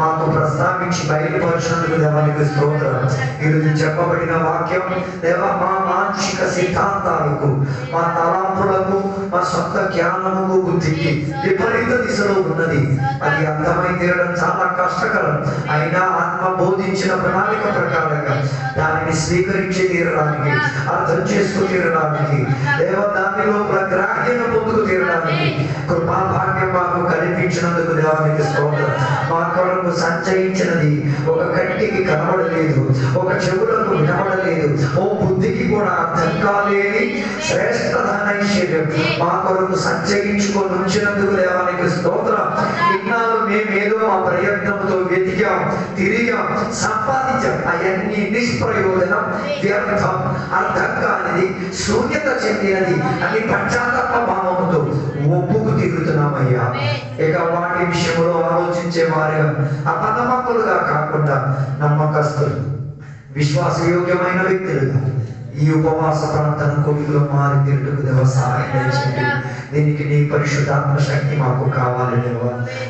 మాకు ప్రస్తావించి బయలుపరిచినందుకు దేవానికి స్తోత్రం. ఈరోజు చెప్పబడిన వాక్యం దేవ మా మానసిక సిద్ధాంతాలకు, మా తలాంపులకు, మా సొంత జ్ఞానముకు, బుద్ధికి విపరీత దిశలో ఉన్నది. అది అర్థమై తీరడం చాలా కష్టకరం. అయినా ఆత్మ బోధించిన ప్రణాళిక ప్రకారంగా దానిని స్వీకరించి తీరడానికి, అర్థం చేసుకు తీరడానికి, దేవ దాని లోపల గ్రాహ్యత పొందుకు తీరడానికి కృపా భాగ్యం మాకు కల్పించినందుకు దేవానికి స్తోత్రం. మా కొరకు సంచయించినది ఒక కంటికి కనబడలేదు, ఒక చెవులకు వినబడలేదు, ఓ బుద్ధికి కూడా అర్థం కాలేని శ్రేష్ఠ ధనైశ్వర్యం మా కొరకు సంచయించుకొని ఉంచినందుకు దేవానికి స్తోత్రం. ఇన్నాళ్ళు మేమేదో మా ప్రయత్నంతో వెతికాం, తిరిగాం, సంపాదించాం. అవన్నీ నిష్ప్రయోజనం, వ్యర్థం, అర్థం కానిది, శూన్యత చెందినది అని పశ్చాత్తాప భావంతో ఒప్పుకు తిరుగుతున్నామయ్యా. ఇక వాటి విషయంలో ఆలోచించే వారిగా అపనమ్మకులుగా కాకుండా నమ్మకస్తులు, విశ్వాసయోగ్యమైన వ్యక్తులుగా ఈ ఉపవాస ప్రాంతం కొడుకులో మారి తిరుగుకు దేవ సహాయం చేయండి. దీనికి నీ పరిశుద్ధాత్మ శక్తి మాకు కావాలి దేవ.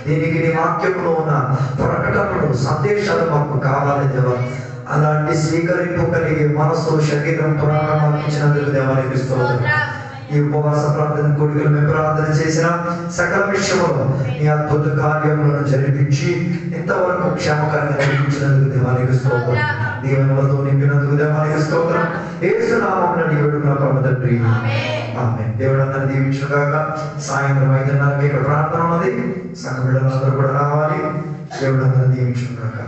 దీనికి నీ వాక్యంలో ఉన్న ప్రకటనలు, సందేశాలు మాకు కావాలి దేవ. అలాంటి స్వీకరింపు కలిగే మనసు, శరీరం, ప్రాణం ఇచ్చినందుకు దేవానికి స్తోత్రం. ఈ ఉపవాస ప్రార్థన కొడుకులు మేము ప్రార్థన చేసిన సకల విషయంలో నీ అద్భుత కార్యములను జరిపించి ఇంతవరకు క్షేమకరంగా నడిపించినందుకు దేవానికి స్తోత్రం. దీవెనలతో నింపినందుకు దేవానికి స్తోత్రం. యేసు నామమున నీ వేడుకను పరమ తండ్రి, ఆమేన్. దేవుడు అందరిని దీవించుగాక. సాయంత్రం 5:30 ఇక్కడ ప్రార్థన ఉన్నది. సంఘ బిడ్డలందరూ కూడా రావాలి. దేవుడు అందరిని దీవించుగాక.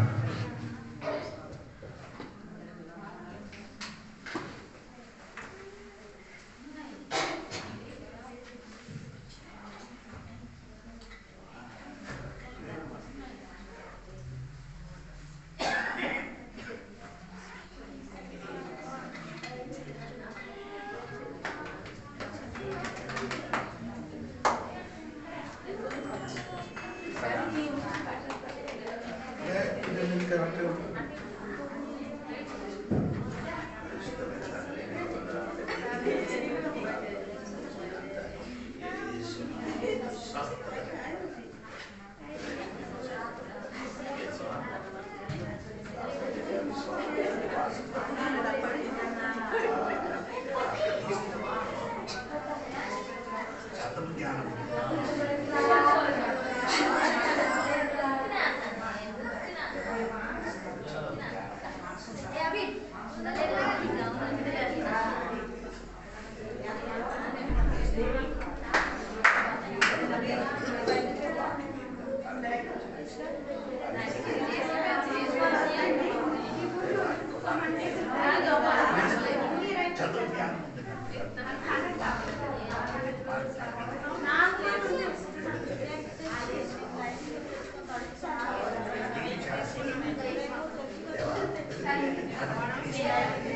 Yeah.